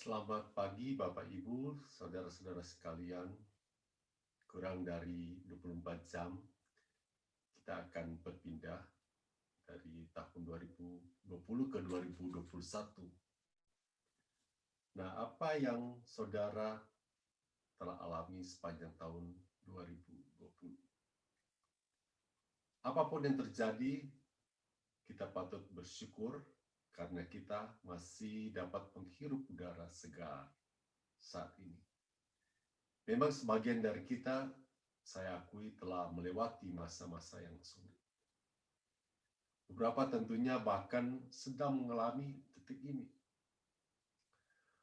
Selamat pagi Bapak Ibu, saudara-saudara sekalian. Kurang dari 24 jam kita akan berpindah dari tahun 2020 ke 2021. Nah, apa yang saudara telah alami sepanjang tahun 2020? Apapun yang terjadi, kita patut bersyukur karena kita masih dapat menghirup udara segar saat ini. Memang sebagian dari kita, saya akui, telah melewati masa-masa yang sulit. Beberapa tentunya bahkan sedang mengalami detik ini.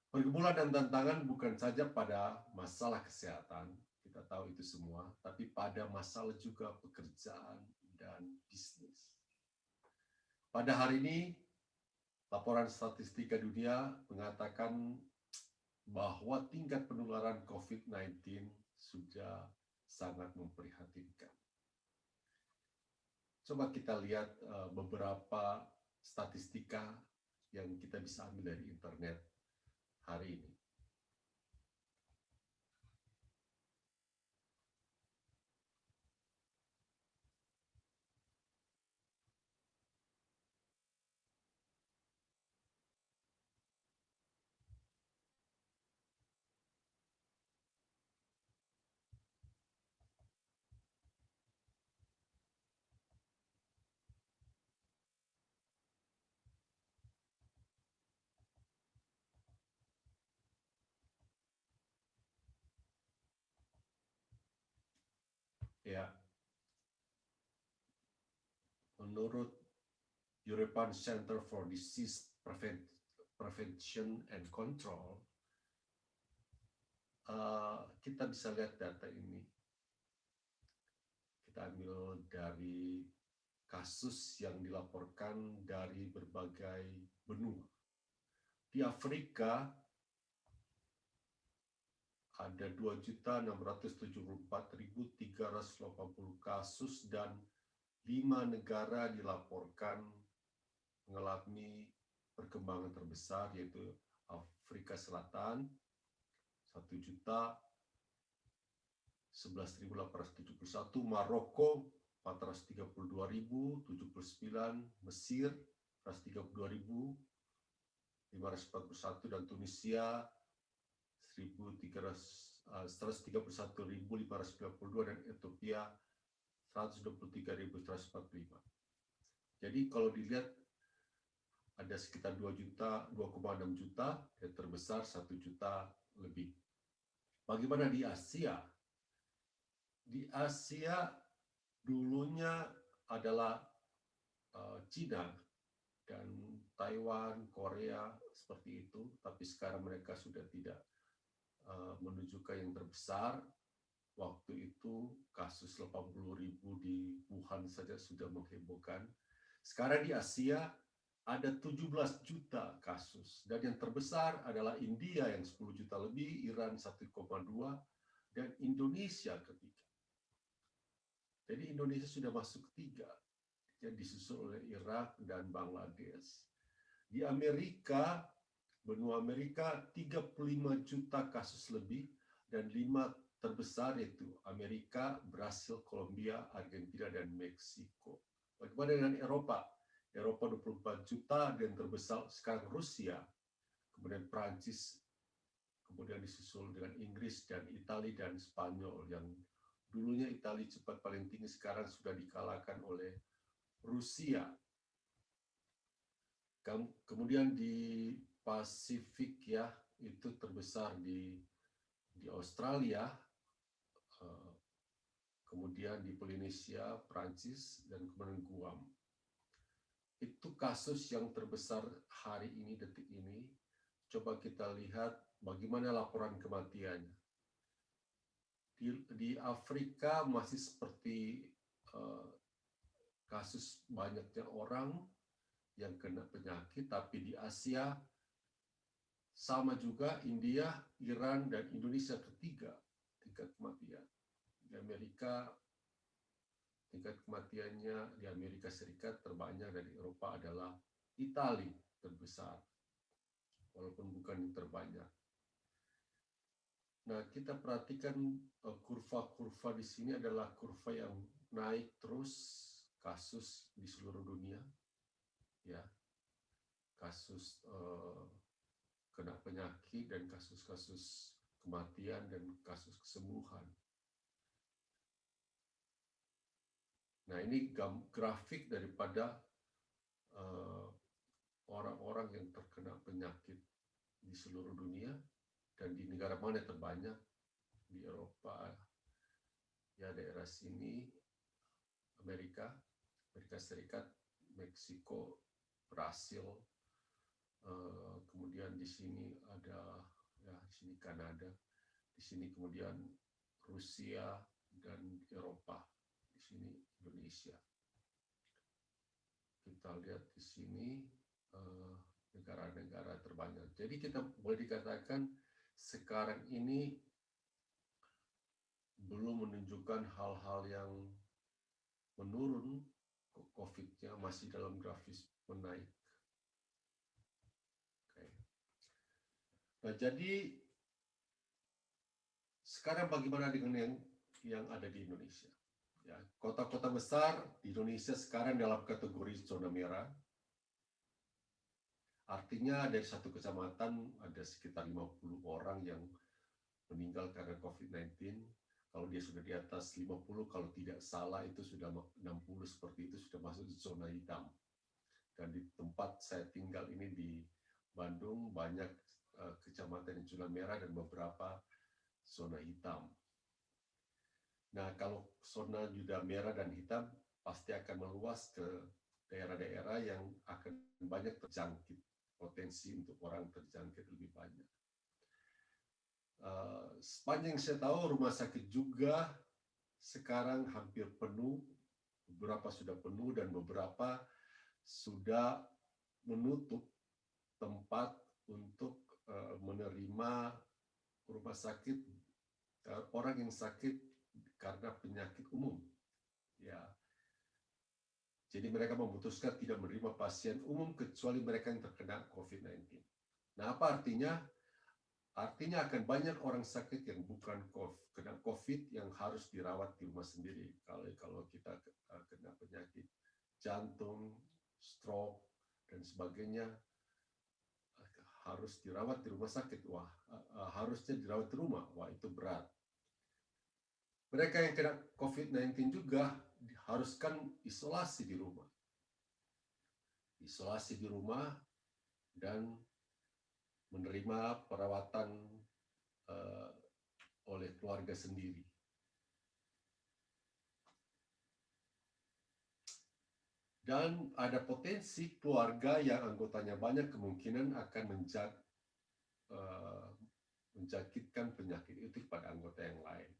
Pergumulan dan tantangan bukan saja pada masalah kesehatan, kita tahu itu semua, tapi pada masalah juga pekerjaan dan bisnis. Pada hari ini, laporan statistika dunia mengatakan bahwa tingkat penularan COVID-19 sudah sangat memprihatinkan. Coba kita lihat beberapa statistika yang kita bisa ambil dari internet hari ini. Ya, menurut European Center for Disease Prevention and Control, kita bisa lihat data ini. Kita ambil dari kasus yang dilaporkan dari berbagai benua. Di Afrika ada 2.674.380 kasus dan 5 negara dilaporkan mengalami perkembangan terbesar, yaitu Afrika Selatan 1.011.871, Maroko 432.079, Mesir 132.541, dan Tunisia 131.592, dan Ethiopia 123.145. Jadi kalau dilihat ada sekitar 2,6 juta, yang terbesar 1 juta lebih. Bagaimana di Asia? Di Asia dulunya adalah Cina dan Taiwan, Korea, seperti itu, tapi sekarang mereka sudah tidak menuju ke yang terbesar. Waktu itu kasus 80.000 di Wuhan saja sudah menghebohkan. Sekarang di Asia ada 17 juta kasus, dan yang terbesar adalah India yang 10 juta lebih, Iran 1,2, dan Indonesia ketiga. Jadi Indonesia sudah masuk ketiga, yang disusul oleh Irak dan Bangladesh. Di Amerika, benua Amerika 35 juta kasus lebih, dan 5 terbesar yaitu Amerika, Brasil, Kolombia, Argentina, dan Meksiko. Bagaimana dengan Eropa? Eropa 24 juta, dan terbesar sekarang Rusia, kemudian Prancis, kemudian disusul dengan Inggris dan Italia dan Spanyol, yang dulunya Italia cepat paling tinggi, sekarang sudah dikalahkan oleh Rusia. Kemudian di Pasifik, ya, itu terbesar di Australia, kemudian di Polinesia, Prancis, dan kemudian Guam. Itu kasus yang terbesar hari ini, detik ini. Coba kita lihat bagaimana laporan kematiannya. Di Afrika masih seperti kasus banyaknya orang yang kena penyakit, tapi di Asia sama juga, India, Iran, dan Indonesia ketiga tingkat kematian. Di Amerika tingkat kematiannya, di Amerika Serikat terbanyak, dan di Eropa adalah Italia terbesar. walaupun bukan yang terbanyak. Nah, kita perhatikan kurva-kurva di sini adalah kurva yang naik terus kasus di seluruh dunia, ya, kasus kena penyakit dan kasus-kasus kematian dan kasus kesembuhan. Nah, ini grafik daripada orang-orang yang terkena penyakit di seluruh dunia dan di negara mana terbanyak. Di Eropa, ya daerah sini, Amerika Serikat, Meksiko, Brasil, kemudian di sini ada, ya di sini Kanada, di sini kemudian Rusia dan Eropa, di sini Indonesia. Kita lihat di sini negara-negara terbanyak. Jadi kita boleh dikatakan sekarang ini belum menunjukkan hal-hal yang menurun, COVID-nya masih dalam grafis menaik. Okay. Nah, jadi sekarang bagaimana dengan yang ada di Indonesia? Ya, kota-kota besar di Indonesia sekarang dalam kategori zona merah. Artinya dari satu kecamatan ada sekitar 50 orang yang meninggal karena COVID-19. Kalau dia sudah di atas 50, kalau tidak salah itu sudah 60 seperti itu, sudah masuk di zona hitam. Dan di tempat saya tinggal ini di Bandung, banyak kecamatan yang zona merah dan beberapa zona hitam. Nah, kalau zona sudah merah dan hitam, pasti akan meluas ke daerah-daerah yang akan banyak terjangkit. Potensi untuk orang terjangkit lebih banyak. Sepanjang saya tahu, rumah sakit juga sekarang hampir penuh, beberapa sudah penuh dan beberapa sudah menutup tempat untuk menerima rumah sakit orang yang sakit karena penyakit umum. Ya. Jadi mereka memutuskan tidak menerima pasien umum kecuali mereka yang terkena COVID-19. Nah, apa artinya? Artinya akan banyak orang sakit yang bukan kena COVID yang harus dirawat di rumah sendiri. Kalau kita kena penyakit jantung, stroke, dan sebagainya, harus dirawat di rumah sakit. Wah, harusnya dirawat di rumah. Wah, itu berat. Mereka yang kena COVID-19 juga diharuskan isolasi di rumah. Isolasi di rumah dan menerima perawatan oleh keluarga sendiri. Dan ada potensi keluarga yang anggotanya banyak kemungkinan akan menjangkitkan penyakit itu kepada anggota yang lain.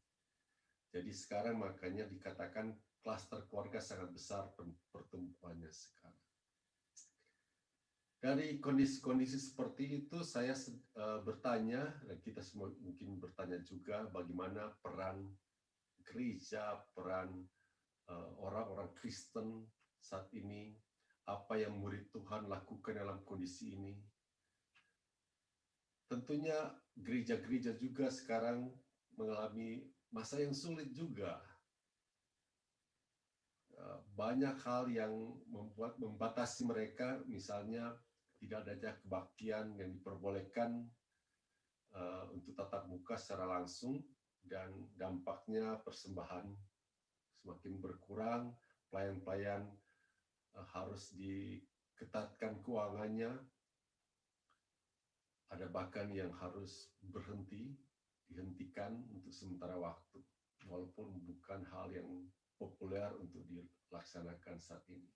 Jadi sekarang makanya dikatakan klaster keluarga sangat besar pertumbuhannya sekarang. Dari kondisi-kondisi seperti itu saya bertanya, dan kita semua mungkin bertanya juga, bagaimana peran gereja, peran orang-orang Kristen saat ini, apa yang murid Tuhan lakukan dalam kondisi ini. Tentunya gereja-gereja juga sekarang mengalami masa yang sulit juga. Banyak hal yang membatasi mereka, misalnya tidak adanya kebaktian yang diperbolehkan untuk tatap muka secara langsung, dan dampaknya persembahan semakin berkurang, pelayan-pelayan harus diketatkan keuangannya, ada bahkan yang harus dihentikan untuk sementara waktu, walaupun bukan hal yang populer untuk dilaksanakan saat ini.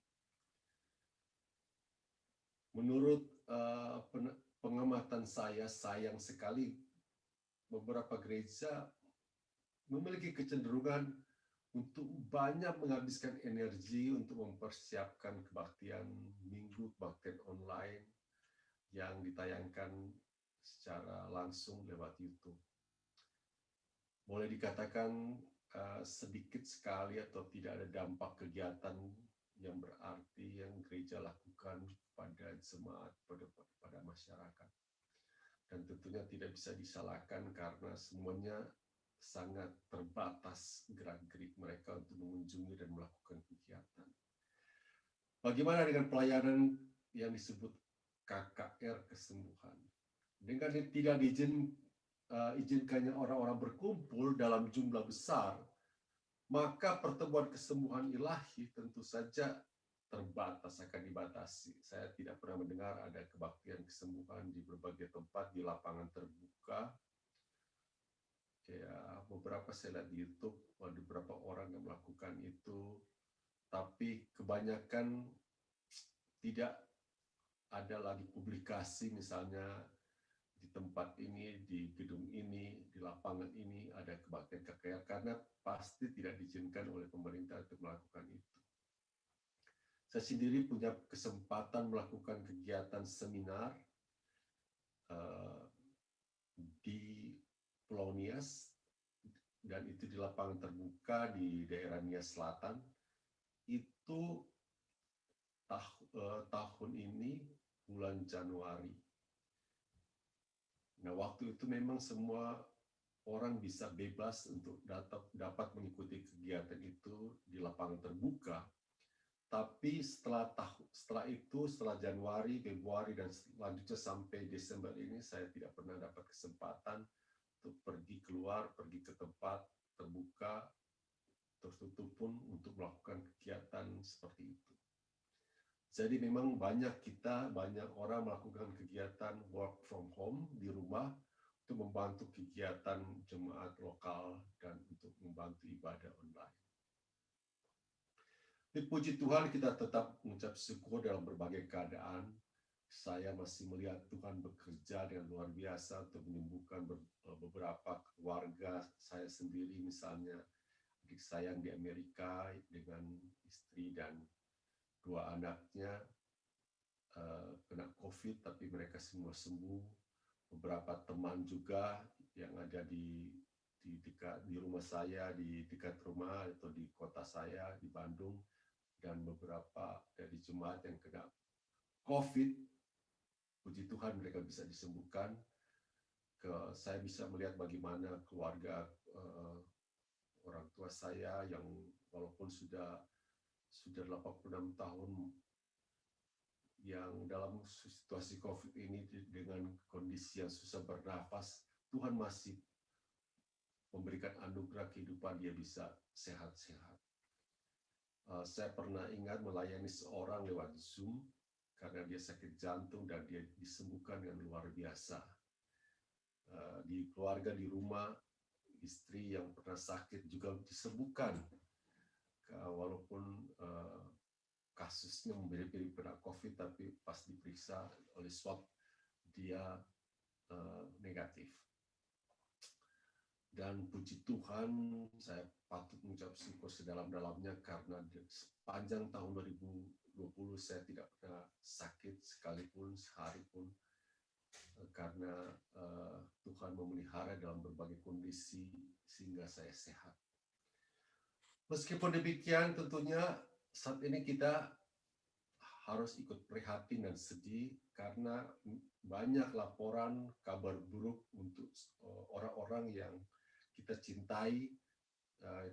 Menurut pengamatan saya, sayang sekali beberapa gereja memiliki kecenderungan untuk banyak menghabiskan energi untuk mempersiapkan kebaktian minggu, kebaktian online yang ditayangkan secara langsung lewat YouTube. Boleh dikatakan sedikit sekali atau tidak ada dampak kegiatan yang berarti yang gereja lakukan pada jemaat, pada masyarakat. tentunya tidak bisa disalahkan karena semuanya sangat terbatas gerak-gerik mereka untuk mengunjungi dan melakukan kegiatan. Bagaimana dengan pelayanan yang disebut KKR kesembuhan? Dengan tidak izinkannya orang-orang berkumpul dalam jumlah besar, maka pertemuan kesembuhan ilahi tentu saja terbatas, akan dibatasi. Saya tidak pernah mendengar ada kebaktian kesembuhan di berbagai tempat, di lapangan terbuka. Kayak beberapa saya lihat di YouTube, ada beberapa orang yang melakukan itu, tapi kebanyakan tidak ada lagi publikasi, misalnya di tempat ini, di gedung ini, di lapangan ini ada kebaktian KKR, karena pasti tidak diizinkan oleh pemerintah untuk melakukan itu. Saya sendiri punya kesempatan melakukan kegiatan seminar di Pulau Nias, dan itu di lapangan terbuka di daerah Nias Selatan. Itu tahun ini bulan Januari. Nah, waktu itu memang semua orang bisa bebas untuk dapat mengikuti kegiatan itu di lapangan terbuka. Tapi setelah Januari, Februari, dan selanjutnya sampai Desember ini, saya tidak pernah dapat kesempatan untuk pergi keluar, pergi ke tempat terbuka, tertutup pun untuk melakukan kegiatan seperti itu. Jadi memang banyak orang melakukan kegiatan work from home di rumah untuk membantu kegiatan jemaat lokal dan untuk membantu ibadah online. Puji Tuhan, kita tetap mengucap syukur dalam berbagai keadaan. Saya masih melihat Tuhan bekerja dengan luar biasa untuk menyembuhkan beberapa keluarga saya sendiri, misalnya adik saya di Amerika dengan istri dan 2 anaknya kena COVID, tapi mereka semua sembuh. Beberapa teman juga yang ada di rumah saya, di dekat rumah atau di kota saya di Bandung, dan beberapa dari jemaat yang kena COVID, puji Tuhan mereka bisa disembuhkan. Saya bisa melihat bagaimana keluarga orang tua saya yang walaupun sudah 86 tahun, yang dalam situasi COVID ini dengan kondisi yang susah bernafas, Tuhan masih memberikan anugerah kehidupan, dia bisa sehat-sehat. Saya pernah ingat melayani seorang lewat Zoom karena dia sakit jantung dan dia disembuhkan dengan luar biasa. Di keluarga, di rumah, istri yang pernah sakit juga disembuhkan. Walaupun kasusnya mirip-mirip kena COVID, tapi pas diperiksa oleh swab dia negatif. Dan puji Tuhan, saya patut mengucap syukur sedalam-dalamnya karena sepanjang tahun 2020 saya tidak pernah sakit sekalipun, sehari pun, karena Tuhan memelihara dalam berbagai kondisi sehingga saya sehat. Meskipun demikian, tentunya saat ini kita harus ikut prihatin dan sedih karena banyak laporan kabar buruk untuk orang-orang yang kita cintai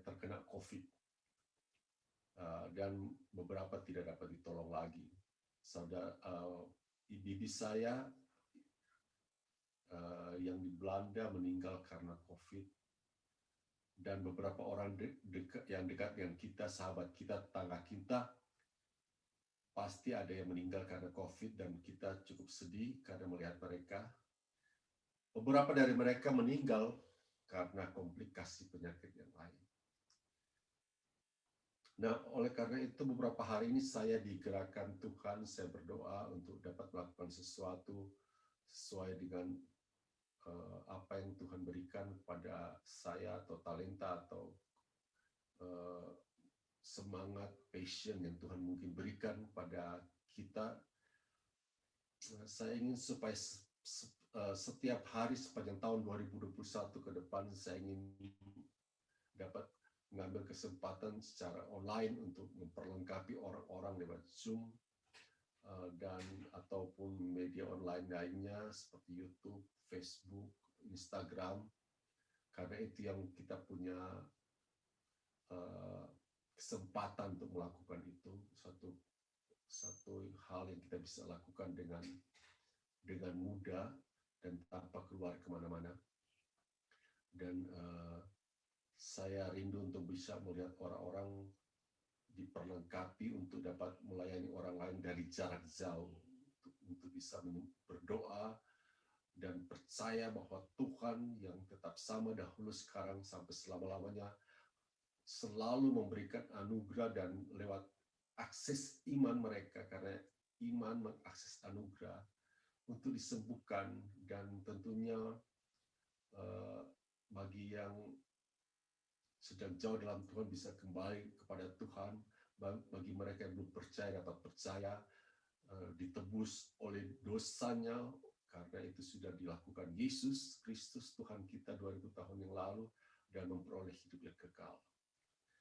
terkena COVID, dan beberapa tidak dapat ditolong lagi. Bibi saya yang di Belanda meninggal karena COVID, dan beberapa orang yang dekat dengan kita, sahabat kita, tetangga kita, pasti ada yang meninggal karena COVID, dan kita cukup sedih karena melihat mereka. Beberapa dari mereka meninggal karena komplikasi penyakit yang lain. Nah, oleh karena itu beberapa hari ini saya digerakkan Tuhan, saya berdoa untuk dapat melakukan sesuatu sesuai dengan apa yang Tuhan berikan kepada saya, atau talenta, atau semangat, passion yang Tuhan mungkin berikan pada kita. Saya ingin supaya setiap hari sepanjang tahun 2021 ke depan, saya ingin dapat mengambil kesempatan secara online untuk memperlengkapi orang-orang lewat Zoom dan ataupun media online lainnya seperti YouTube, Facebook, Instagram, karena itu yang kita punya kesempatan untuk melakukan itu, satu hal yang kita bisa lakukan dengan mudah dan tanpa keluar kemana-mana. Dan saya rindu untuk bisa melihat orang-orang diperlengkapi untuk dapat melayani orang lain dari jarak jauh, untuk bisa berdoa dan percaya bahwa Tuhan yang tetap sama dahulu, sekarang, sampai selama-lamanya selalu memberikan anugerah dan lewat akses iman mereka, karena iman mengakses anugerah untuk disembuhkan. Dan tentunya bagi yang sedang jauh dalam Tuhan bisa kembali kepada Tuhan. Bagi mereka yang belum percaya dapat percaya, ditebus oleh dosanya, karena itu sudah dilakukan Yesus Kristus Tuhan kita 2000 tahun yang lalu, dan memperoleh hidup yang kekal.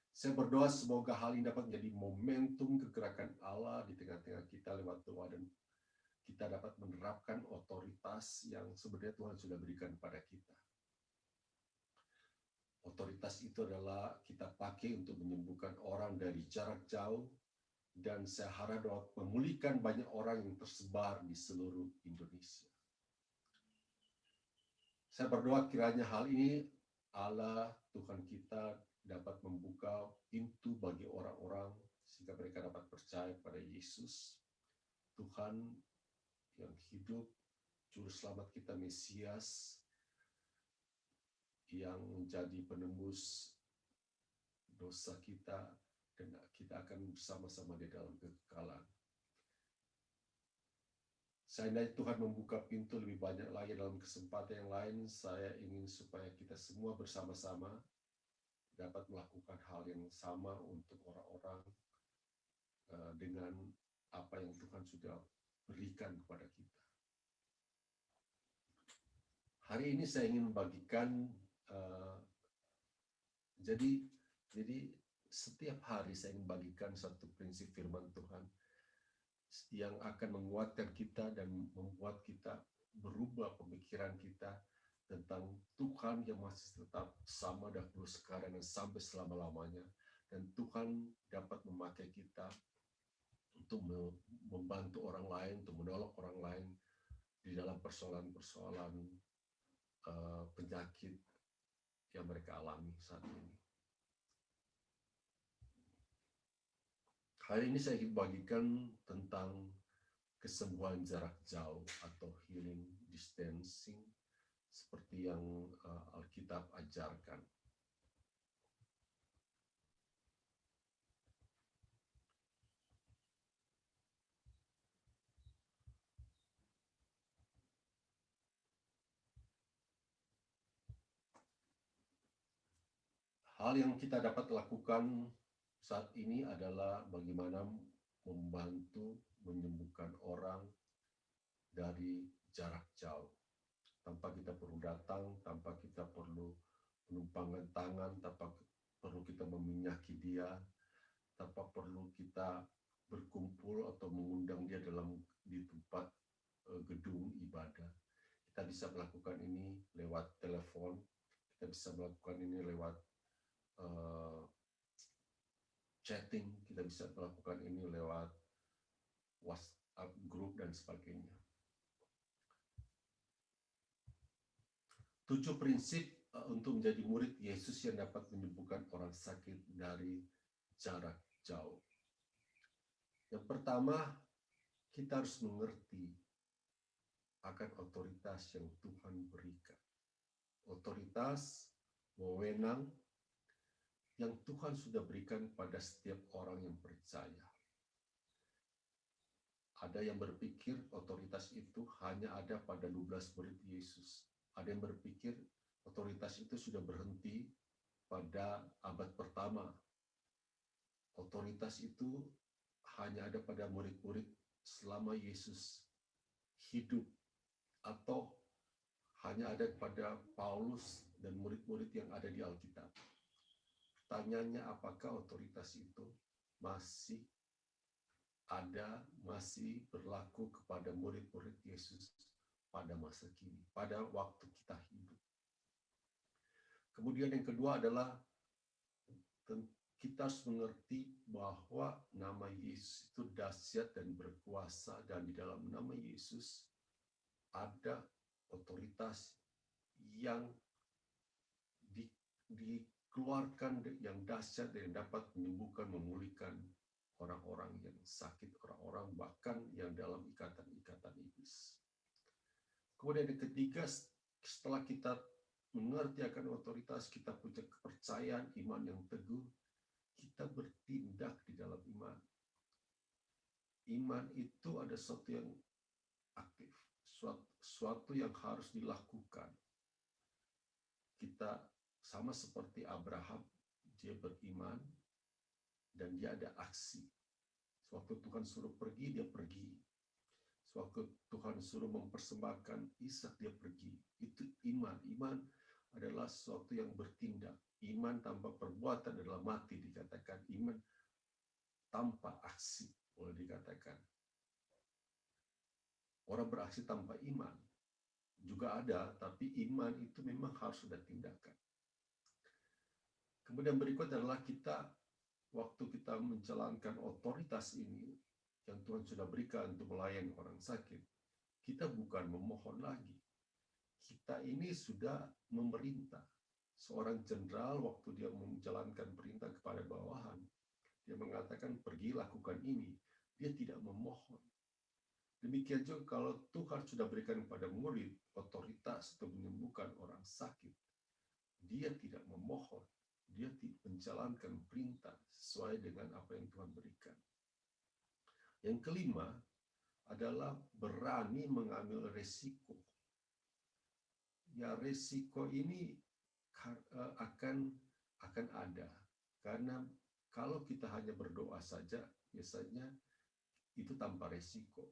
Saya berdoa semoga hal ini dapat menjadi momentum kegerakan Allah di tengah-tengah kita lewat doa, dan kita dapat menerapkan otoritas yang sebenarnya Tuhan sudah berikan kepada kita. Otoritas itu adalah kita pakai untuk menyembuhkan orang dari jarak jauh, dan saya harap dapat memulihkan banyak orang yang tersebar di seluruh Indonesia. Saya berdoa kiranya hal ini Allah Tuhan kita dapat membuka pintu bagi orang-orang sehingga mereka dapat percaya pada Yesus, Tuhan yang hidup, Juru Selamat kita, Mesias, yang menjadi penembus dosa kita, dan kita akan bersama-sama di dalam kekekalan. Seandainya Tuhan membuka pintu lebih banyak lagi dalam kesempatan yang lain, saya ingin supaya kita semua bersama-sama dapat melakukan hal yang sama untuk orang-orang dengan apa yang Tuhan sudah berikan kepada kita. Hari ini saya ingin membagikan jadi setiap hari saya ingin bagikan satu prinsip firman Tuhan yang akan menguatkan kita dan membuat kita berubah pemikiran kita tentang Tuhan yang masih tetap sama dahulu, sekarang, dan sampai selama-lamanya. Dan Tuhan dapat memakai kita untuk membantu orang lain, untuk menolong orang lain di dalam persoalan-persoalan penyakit yang mereka alami saat ini. Hari ini saya ingin bagikan tentang kesembuhan jarak jauh atau healing distancing, seperti yang Alkitab ajarkan. Hal yang kita dapat lakukan saat ini adalah bagaimana membantu menyembuhkan orang dari jarak jauh, tanpa kita perlu datang, tanpa kita perlu menumpangkan tangan, tanpa perlu kita meminyaki dia, tanpa perlu kita berkumpul atau mengundang dia di tempat gedung ibadah. Kita bisa melakukan ini lewat telepon, kita bisa melakukan ini lewat chatting, kita bisa melakukan ini lewat WhatsApp group dan sebagainya. 7 prinsip untuk menjadi murid Yesus yang dapat menyembuhkan orang sakit dari jarak jauh. Yang pertama, kita harus mengerti akan otoritas yang Tuhan berikan. Otoritas, wewenang yang Tuhan sudah berikan pada setiap orang yang percaya. Ada yang berpikir otoritas itu hanya ada pada 12 murid Yesus. Ada yang berpikir otoritas itu sudah berhenti pada abad pertama. Otoritas itu hanya ada pada murid-murid selama Yesus hidup, atau hanya ada pada Paulus dan murid-murid yang ada di Alkitab. Pertanyaannya, apakah otoritas itu masih ada, masih berlaku kepada murid-murid Yesus pada masa kini, pada waktu kita hidup. Kemudian yang kedua adalah kita harus mengerti bahwa nama Yesus itu dahsyat dan berkuasa, dan di dalam nama Yesus ada otoritas yang dikeluarkan yang dahsyat dan dapat menyembuhkan, memulihkan orang-orang yang sakit, orang-orang bahkan yang dalam ikatan-ikatan iblis. Kemudian yang ketiga, setelah kita mengerti akan otoritas, kita punya kepercayaan, iman yang teguh, kita bertindak di dalam iman. Iman itu ada sesuatu yang aktif, sesuatu yang harus dilakukan. Kita sama seperti Abraham, dia beriman dan dia ada aksi. Sewaktu Tuhan suruh pergi, dia pergi. Sewaktu Tuhan suruh mempersembahkan Ishak, dia pergi. Itu iman. Iman adalah sesuatu yang bertindak. Iman tanpa perbuatan adalah mati, dikatakan. Iman tanpa aksi, boleh dikatakan. Orang beraksi tanpa iman juga ada, tapi iman itu memang harus ada tindakan. Kemudian berikut adalah waktu kita menjalankan otoritas ini yang Tuhan sudah berikan untuk melayani orang sakit, kita bukan memohon lagi. Kita ini sudah memerintah. Seorang jenderal waktu dia menjalankan perintah kepada bawahan, dia mengatakan pergi lakukan ini. Dia tidak memohon. Demikian juga kalau Tuhan sudah berikan kepada murid otoritas untuk menyembuhkan orang sakit, dia tidak memohon. Dia menjalankan perintah sesuai dengan apa yang Tuhan berikan. Yang kelima adalah berani mengambil resiko. Ya, resiko ini akan ada, karena kalau kita hanya berdoa saja, biasanya itu tanpa resiko.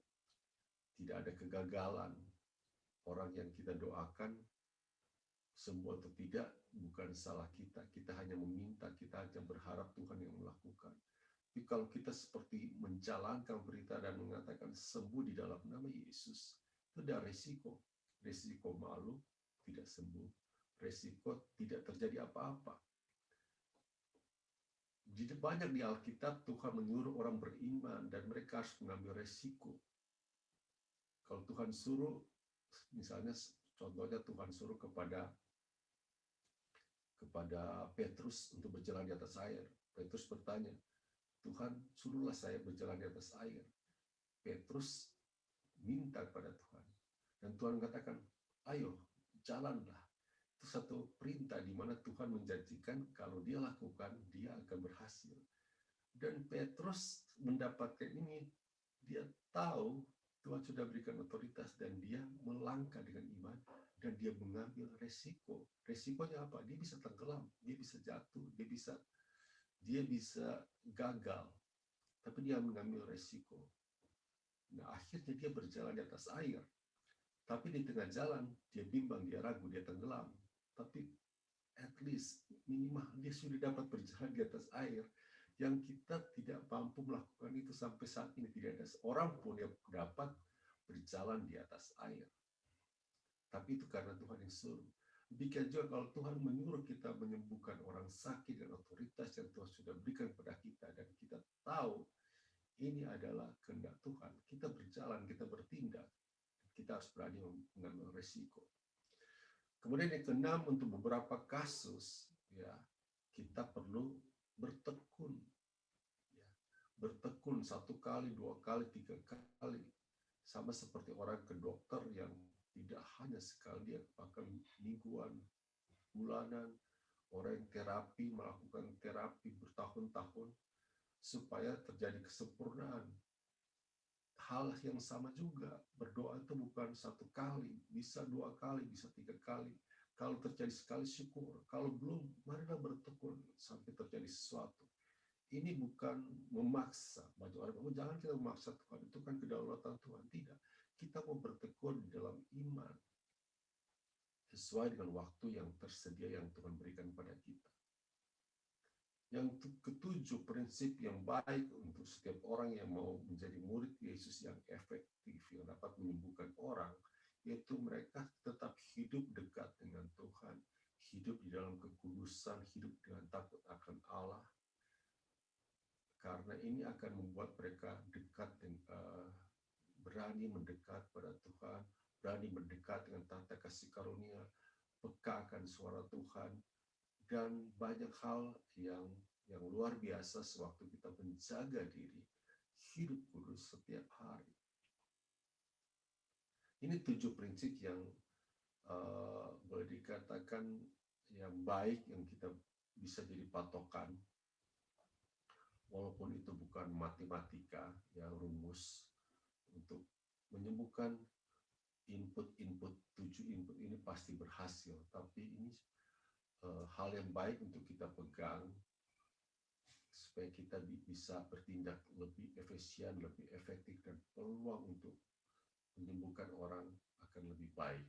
Tidak ada kegagalan. Orang yang kita doakan sembuh atau tidak bukan salah kita. Kita hanya meminta, kita hanya berharap Tuhan yang melakukan. Tapi kalau kita seperti menjalankan berita dan mengatakan sembuh di dalam nama Yesus, itu ada resiko. Resiko malu, tidak sembuh. Resiko tidak terjadi apa-apa. Banyak di Alkitab Tuhan menyuruh orang beriman dan mereka harus mengambil resiko. Kalau Tuhan suruh, misalnya contohnya Tuhan suruh kepada Petrus untuk berjalan di atas air. Petrus bertanya, Tuhan, suruhlah saya berjalan di atas air. Petrus minta kepada Tuhan. Dan Tuhan katakan, ayo, jalanlah. Itu satu perintah di mana Tuhan menjanjikan kalau dia lakukan, dia akan berhasil. Dan Petrus mendapatkan ini, dia tahu Tuhan sudah berikan otoritas dan dia melangkah dengan iman dan dia mengambil resiko. Resikonya apa? Dia bisa tenggelam, dia bisa jatuh, dia bisa gagal. Tapi dia mengambil resiko. Nah, akhirnya dia berjalan di atas air. Tapi di tengah jalan dia bimbang, dia ragu, dia tenggelam. Tapi at least minimal dia sudah dapat berjalan di atas air. Yang kita tidak mampu melakukan itu sampai saat ini. Tidak ada seorang pun yang dapat berjalan di atas air. Tapi itu karena Tuhan yang suruh. Demikian juga kalau Tuhan menyuruh kita menyembuhkan orang sakit dan otoritas yang Tuhan sudah berikan kepada kita, dan kita tahu ini adalah kehendak Tuhan, kita berjalan, kita bertindak, kita harus berani mengambil resiko. Kemudian yang keenam, untuk beberapa kasus, ya, kita perlu bertekun. Ya, bertekun 1 kali, 2 kali, 3 kali. Sama seperti orang ke dokter yang tidak hanya sekali, dia bahkan mingguan, bulanan. Orang yang terapi, melakukan terapi bertahun-tahun supaya terjadi kesempurnaan. Hal yang sama juga, berdoa itu bukan 1 kali, bisa 2 kali, bisa 3 kali. Kalau terjadi sekali, syukur. Kalau belum, marilah bertekun sampai terjadi sesuatu. Ini bukan memaksa. Banyak orang, jangan kita memaksa Tuhan, itu kan kedaulatan Tuhan. Tidak. Kita mau bertekun di dalam iman sesuai dengan waktu yang tersedia yang Tuhan berikan pada kita. Yang ketujuh, prinsip yang baik untuk setiap orang yang mau menjadi murid Yesus yang efektif, yang dapat menyembuhkan orang, yaitu mereka tetap hidup dekat dengan Tuhan, hidup di dalam kekudusan, hidup dengan takut akan Allah. Karena ini akan membuat mereka dekat dengan berani mendekat pada Tuhan, berani mendekat dengan tata kasih karunia, peka akan suara Tuhan, dan banyak hal yang luar biasa sewaktu kita menjaga diri, hidup kudus setiap hari. Ini 7 prinsip yang boleh dikatakan yang baik yang kita bisa jadi patokan, walaupun itu bukan matematika yang rumus untuk menyembuhkan input 7 input ini pasti berhasil, tapi ini hal yang baik untuk kita pegang supaya kita bisa bertindak lebih efisien, lebih efektif, dan peluang untuk menyembuhkan orang akan lebih baik.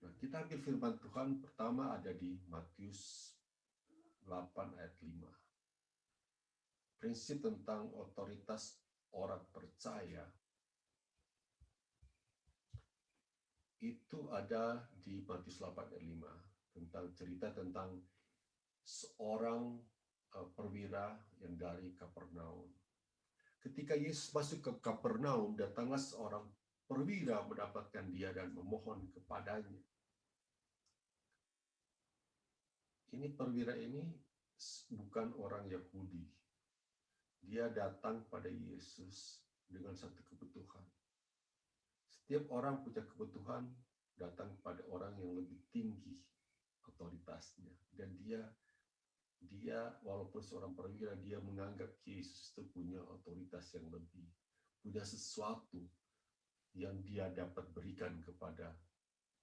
Nah, kita ambil firman Tuhan pertama ada di Matius 8 ayat 5. Prinsip tentang otoritas orang percaya itu ada di Matius 8 ayat 5, tentang cerita tentang seorang perwira yang dari Kapernaum. Ketika Yesus masuk ke Kapernaum, datanglah seorang perwira mendapatkan dia dan memohon kepadanya. Ini perwira ini bukan orang Yahudi. Dia datang pada Yesus dengan satu kebutuhan. Setiap orang punya kebutuhan datang pada orang yang lebih tinggi otoritasnya. Dan dia walaupun seorang perwira, dia menganggap Yesus itu punya otoritas yang lebih, punya sesuatu yang dia dapat berikan kepada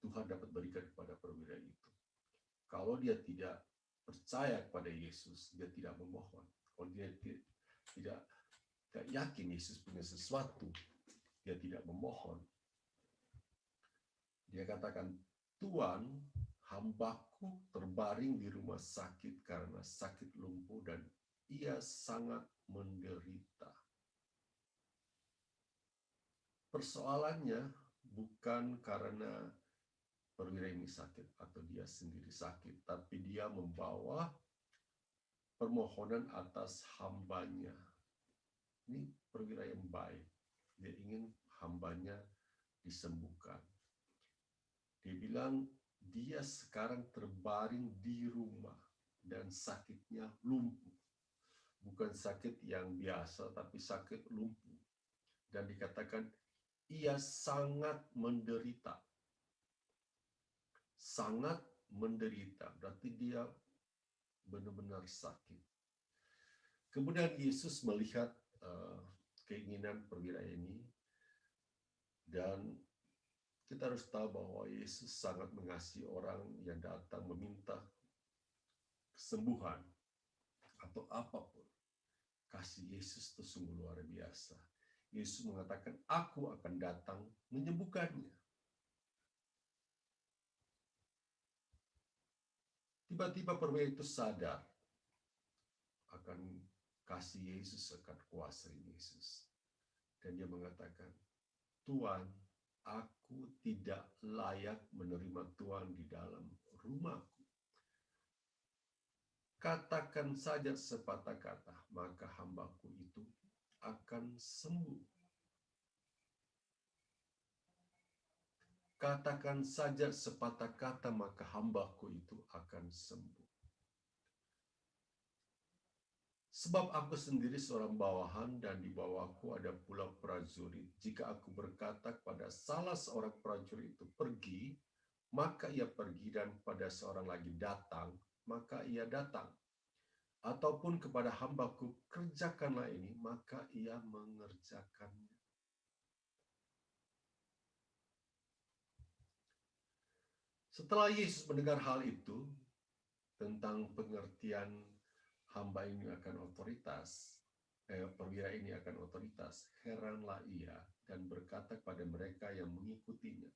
Tuhan, dapat berikan kepada perwira itu. Kalau dia tidak percaya kepada Yesus, dia tidak memohon. Kalau dia tidak yakin Yesus punya sesuatu, dia tidak memohon. Dia katakan, Tuhan, hambaku terbaring di rumah sakit karena sakit lumpuh dan ia sangat menderita. Persoalannya bukan karena perwira ini sakit atau dia sendiri sakit, tapi dia membawa permohonan atas hambanya. Ini perwira yang baik. Dia ingin hambanya disembuhkan. Dia bilang, dia sekarang terbaring di rumah dan sakitnya lumpuh. Bukan sakit yang biasa, tapi sakit lumpuh. Dan dikatakan, ia sangat menderita. Sangat menderita, berarti dia benar-benar sakit. Kemudian Yesus melihat keinginan perwira ini, dan kita harus tahu bahwa Yesus sangat mengasihi orang yang datang meminta kesembuhan atau apapun. Kasih Yesus itu sungguh luar biasa. Yesus mengatakan, aku akan datang menyembuhkannya. Tiba-tiba perwira itu sadar akan kasih Yesus, akan kuasa Yesus. Dan dia mengatakan, Tuhan, aku tidak layak menerima Tuhan di dalam rumahku. Katakan saja sepatah kata, maka hambaku itu akan sembuh. Katakan saja sepatah kata, maka hambaku itu akan sembuh. Sebab aku sendiri seorang bawahan dan di bawahku ada pula prajurit. Jika aku berkata kepada salah seorang prajurit itu pergi, maka ia pergi, dan pada seorang lagi datang, maka ia datang. Ataupun kepada hambaku, kerjakanlah ini, maka ia mengerjakannya. Setelah Yesus mendengar hal itu, tentang pengertian hamba ini akan otoritas, perwira ini akan otoritas, heranlah ia dan berkata kepada mereka yang mengikutinya,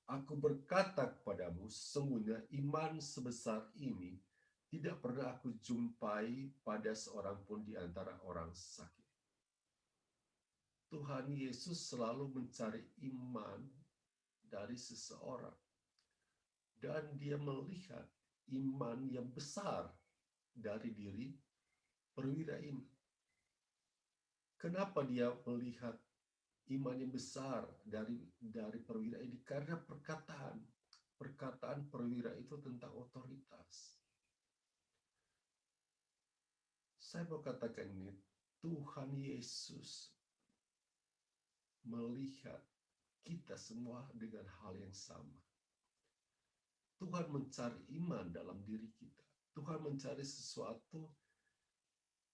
aku berkata kepadamu, sesungguhnya iman sebesar ini tidak pernah aku jumpai pada seorang pun di antara orang sakit. Tuhan Yesus selalu mencari iman dari seseorang. Dan dia melihat iman yang besar dari diri perwira ini. Kenapa dia melihat iman yang besar dari perwira ini? Karena perkataan perwira itu tentang otoritas. Saya mau katakan ini, Tuhan Yesus melihat kita semua dengan hal yang sama. Tuhan mencari iman dalam diri kita. Tuhan mencari sesuatu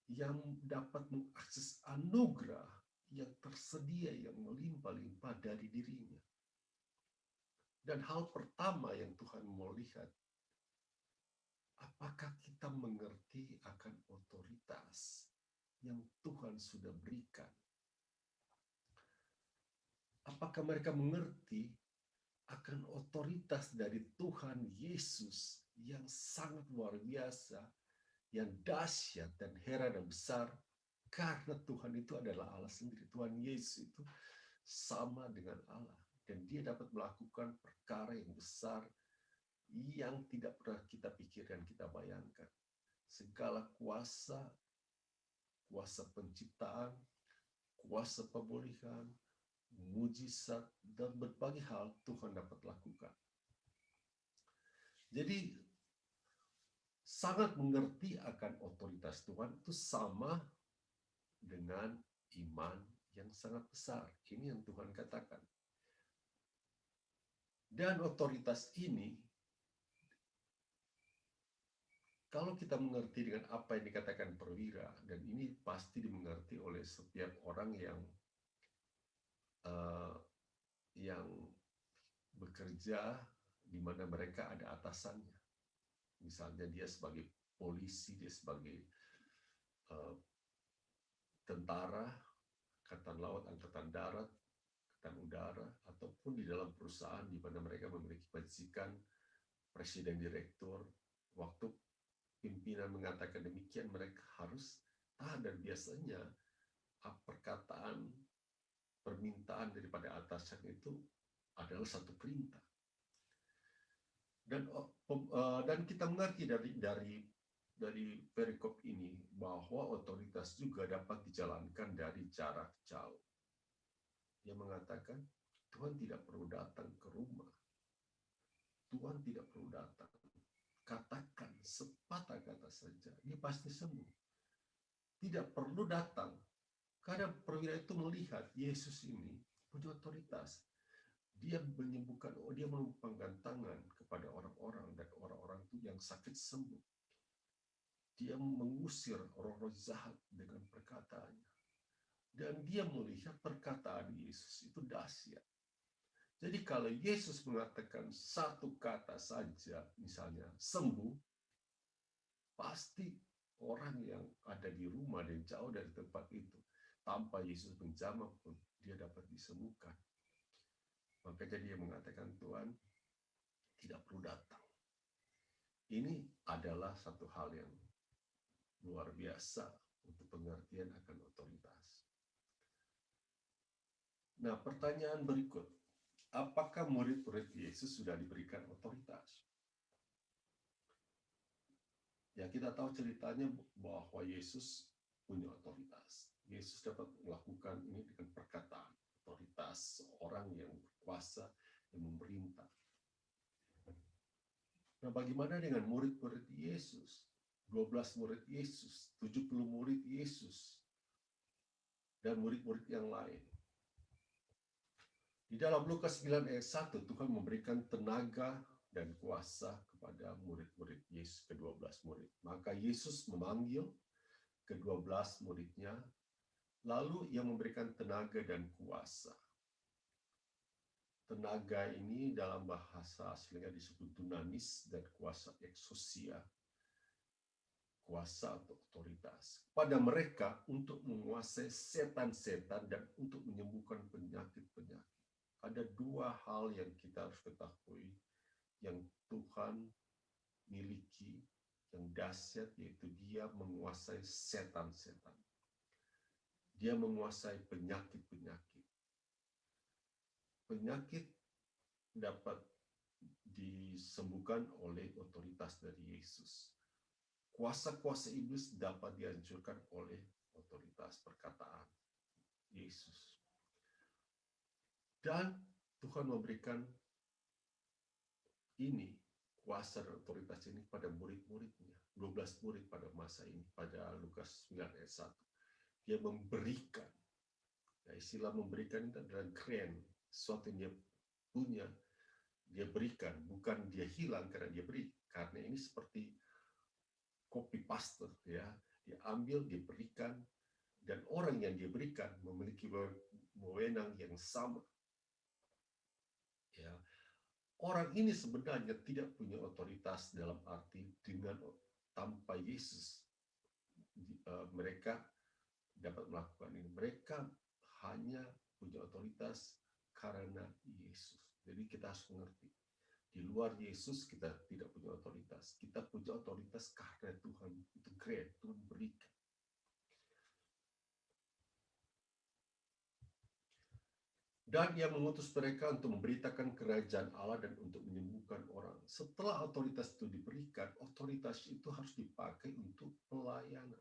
yang dapat mengakses anugerah yang tersedia, yang melimpah-limpah dari dirinya. Dan hal pertama yang Tuhan mau lihat, apakah kita mengerti akan otoritas yang Tuhan sudah berikan? Apakah mereka mengerti akan otoritas dari Tuhan Yesus yang sangat luar biasa, yang dahsyat dan heran dan besar, karena Tuhan itu adalah Allah sendiri. Tuhan Yesus itu sama dengan Allah, dan dia dapat melakukan perkara yang besar yang tidak pernah kita pikirkan, kita bayangkan. Segala kuasa penciptaan, kuasa pemulihan, mujizat, dan berbagai hal Tuhan dapat lakukan. Jadi sangat mengerti akan otoritas Tuhan itu sama dengan iman yang sangat besar. Ini yang Tuhan katakan. Dan otoritas ini, kalau kita mengerti dengan apa yang dikatakan perwira, dan ini pasti dimengerti oleh setiap orang yang bekerja di mana mereka ada atasannya. Misalnya dia sebagai polisi, dia sebagai tentara, angkatan laut, angkatan darat, angkatan udara, ataupun di dalam perusahaan di mana mereka memiliki majikan, presiden, direktur. Waktu pimpinan mengatakan demikian, mereka harus tahan, dan biasanya perkataan, permintaan daripada atasan itu adalah satu perintah. Dan kita mengerti dari perikop ini bahwa otoritas juga dapat dijalankan dari jarak jauh. Dia mengatakan Tuhan tidak perlu datang ke rumah. Tuhan tidak perlu datang. Katakan sepatah kata saja, dia pasti sembuh. Tidak perlu datang, karena perwira itu melihat Yesus ini punya otoritas. Dia menyembuhkan, dia menumpangkan tangan kepada orang-orang, dan orang-orang itu yang sakit sembuh. Dia mengusir roh-roh jahat dengan perkataannya. Dan dia melihat perkataan Yesus itu dahsyat. Jadi kalau Yesus mengatakan satu kata saja, misalnya sembuh, pasti orang yang ada di rumah dan jauh dari tempat itu, tanpa Yesus menjamah pun, dia dapat disembuhkan. Makanya dia mengatakan Tuhan tidak perlu datang. Ini adalah satu hal yang luar biasa untuk pengertian akan otoritas. Nah, pertanyaan berikut. Apakah murid-murid Yesus sudah diberikan otoritas? Ya, kita tahu ceritanya bahwa Yesus punya otoritas. Yesus dapat melakukan ini dengan perkataan. Otoritas seorang yang berkuasa, yang memerintah. Nah, bagaimana dengan murid-murid Yesus? 12 murid Yesus, 70 murid Yesus, dan murid-murid yang lain. Di dalam Lukas 9 ayat 1, Tuhan memberikan tenaga dan kuasa kepada murid-murid Yesus, ke-12 murid. Maka Yesus memanggil ke-12 muridnya, lalu ia memberikan tenaga dan kuasa. Tenaga ini dalam bahasa aslinya disebut dunamis, dan kuasa exousia, kuasa atau otoritas. Pada mereka untuk menguasai setan-setan dan untuk menyembuhkan penyakit-penyakit. Ada dua hal yang kita harus ketahui yang Tuhan miliki, yang dahsyat, yaitu dia menguasai setan-setan. Dia menguasai penyakit-penyakit. Penyakit dapat disembuhkan oleh otoritas dari Yesus. Kuasa-kuasa iblis dapat dihancurkan oleh otoritas perkataan Yesus. Dan Tuhan memberikan ini, kuasa dan otoritas ini pada murid-muridnya. 12 murid pada masa ini, pada Lukas 9 ayat 1. Dia memberikan. Nah, istilah memberikan itu adalah grant, sesuatu yang dia punya, dia berikan, bukan dia hilang karena dia beri. Karena ini seperti copy paste, ya, diambil, diberikan, dan orang yang dia berikan memiliki wewenang yang sama. Ya, orang ini sebenarnya tidak punya otoritas dalam arti tanpa Yesus mereka dapat melakukan ini. Mereka hanya punya otoritas karena Yesus. Jadi kita harus mengerti, di luar Yesus kita tidak punya otoritas. Kita punya otoritas karena Tuhan itu great, Tuhan berikan. Dan Ia mengutus mereka untuk memberitakan kerajaan Allah dan untuk menyembuhkan orang. Setelah otoritas itu diberikan, otoritas itu harus dipakai untuk pelayanan.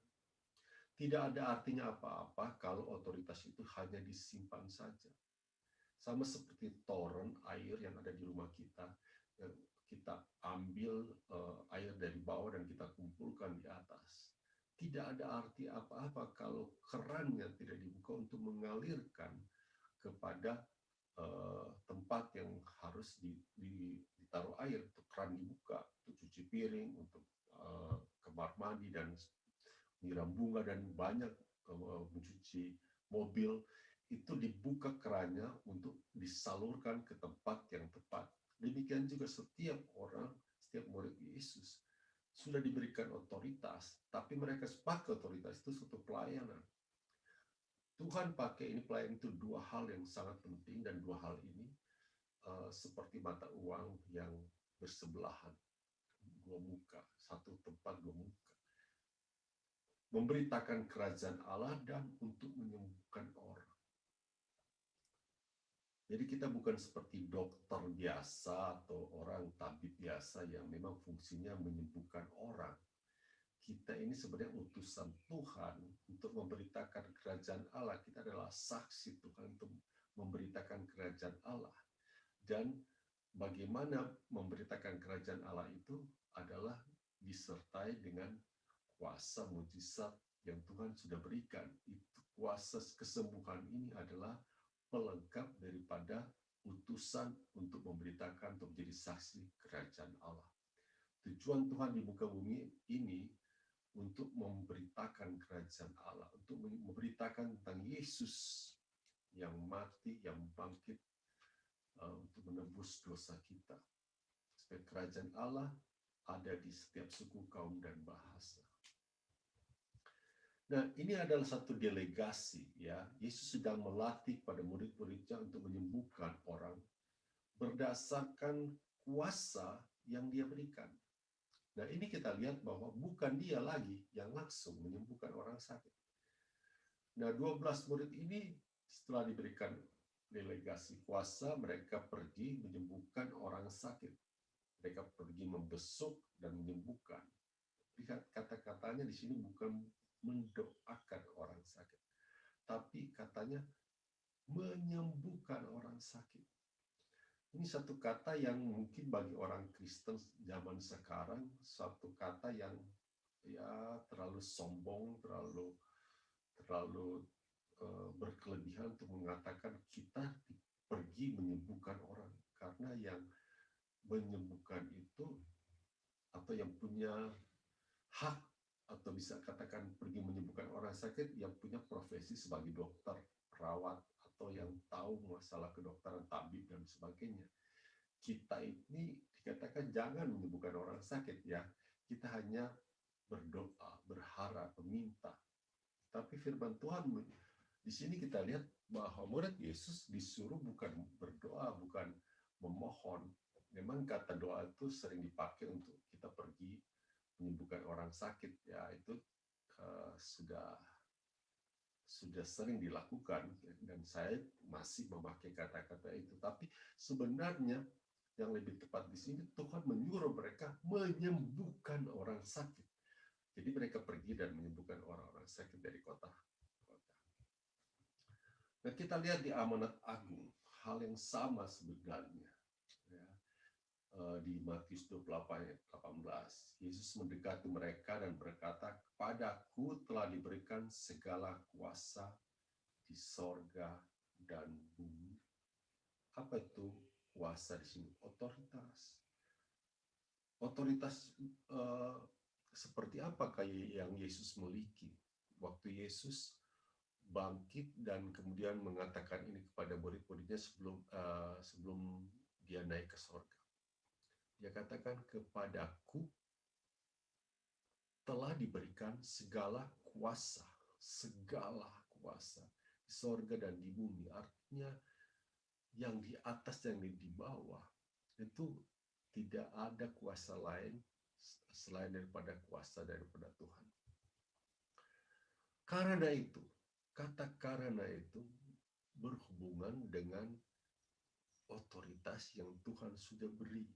Tidak ada artinya apa-apa kalau otoritas itu hanya disimpan saja. Sama seperti toren air yang ada di rumah kita, kita ambil air dari bawah dan kita kumpulkan di atas. Tidak ada arti apa-apa kalau kerannya tidak dibuka untuk mengalirkan kepada tempat yang harus ditaruh air. Untuk keran dibuka, untuk cuci piring, untuk kamar mandi dan nyiram bunga dan banyak mencuci mobil, itu dibuka kerannya untuk disalurkan ke tempat yang tepat. Demikian juga setiap orang, setiap murid Yesus sudah diberikan otoritas, tapi mereka sepakat otoritas itu suatu pelayanan. Tuhan pakai ini pelayanan itu dua hal yang sangat penting, dan dua hal ini seperti mata uang yang bersebelahan, dua muka, satu tempat dua muka. Memberitakan kerajaan Allah dan untuk menyembuhkan orang. Jadi kita bukan seperti dokter biasa atau orang tabib biasa yang memang fungsinya menyembuhkan orang. Kita ini sebenarnya utusan Tuhan untuk memberitakan kerajaan Allah. Kita adalah saksi Tuhan untuk memberitakan kerajaan Allah. Dan bagaimana memberitakan kerajaan Allah itu adalah disertai dengan kuasa mujizat yang Tuhan sudah berikan. Itu kuasa kesembuhan ini adalah pelengkap daripada utusan untuk memberitakan, untuk menjadi saksi kerajaan Allah. Tujuan Tuhan di muka bumi ini untuk memberitakan kerajaan Allah, untuk memberitakan tentang Yesus yang mati, yang bangkit untuk menebus dosa kita. Supaya kerajaan Allah ada di setiap suku, kaum, dan bahasa. Nah, ini adalah satu delegasi, ya. Yesus sedang melatih pada murid-muridnya untuk menyembuhkan orang berdasarkan kuasa yang Dia berikan. Nah, ini kita lihat bahwa bukan Dia lagi yang langsung menyembuhkan orang sakit. Nah, 12 murid ini setelah diberikan delegasi kuasa, mereka pergi menyembuhkan orang sakit. Mereka pergi membesuk dan menyembuhkan. Lihat kata-katanya di sini bukan mendoakan orang sakit, tapi katanya menyembuhkan orang sakit. Ini satu kata yang mungkin bagi orang Kristen zaman sekarang satu kata yang ya terlalu sombong, terlalu berkelebihan untuk mengatakan kita pergi menyembuhkan orang, karena yang menyembuhkan itu atau yang punya hak atau bisa katakan pergi menyembuhkan orang sakit yang punya profesi sebagai dokter, perawat, atau yang tahu masalah kedokteran, tabib, dan sebagainya. Kita ini dikatakan jangan menyembuhkan orang sakit, ya. Kita hanya berdoa, berharap, meminta. Tapi firman Tuhan di sini kita lihat bahwa murid Yesus disuruh bukan berdoa, bukan memohon. Memang kata doa itu sering dipakai untuk kita pergi menyembuhkan orang sakit, ya, itu sudah sudah sering dilakukan, dan saya masih memakai kata-kata itu. Tapi sebenarnya yang lebih tepat di sini, Tuhan menyuruh mereka menyembuhkan orang sakit. Jadi mereka pergi dan menyembuhkan orang-orang sakit dari kota-kota. Nah, kita lihat di Amanat Agung, hal yang sama sebenarnya. Ya. Di Matius 28 ayat 18, Yesus mendekati mereka dan berkata, "Kepadaku telah diberikan segala kuasa di sorga dan bumi." Apa itu kuasa di sini? Otoritas. Otoritas seperti apa kayak yang Yesus miliki? Waktu Yesus bangkit dan kemudian mengatakan ini kepada murid-muridnya sebelum dia naik ke sorga. Dia katakan, "Kepadaku telah diberikan segala kuasa di sorga dan di bumi." Artinya yang di atas dan yang di bawah itu tidak ada kuasa lain selain daripada kuasa daripada Tuhan. Karena itu, kata karena itu berhubungan dengan otoritas yang Tuhan sudah beri.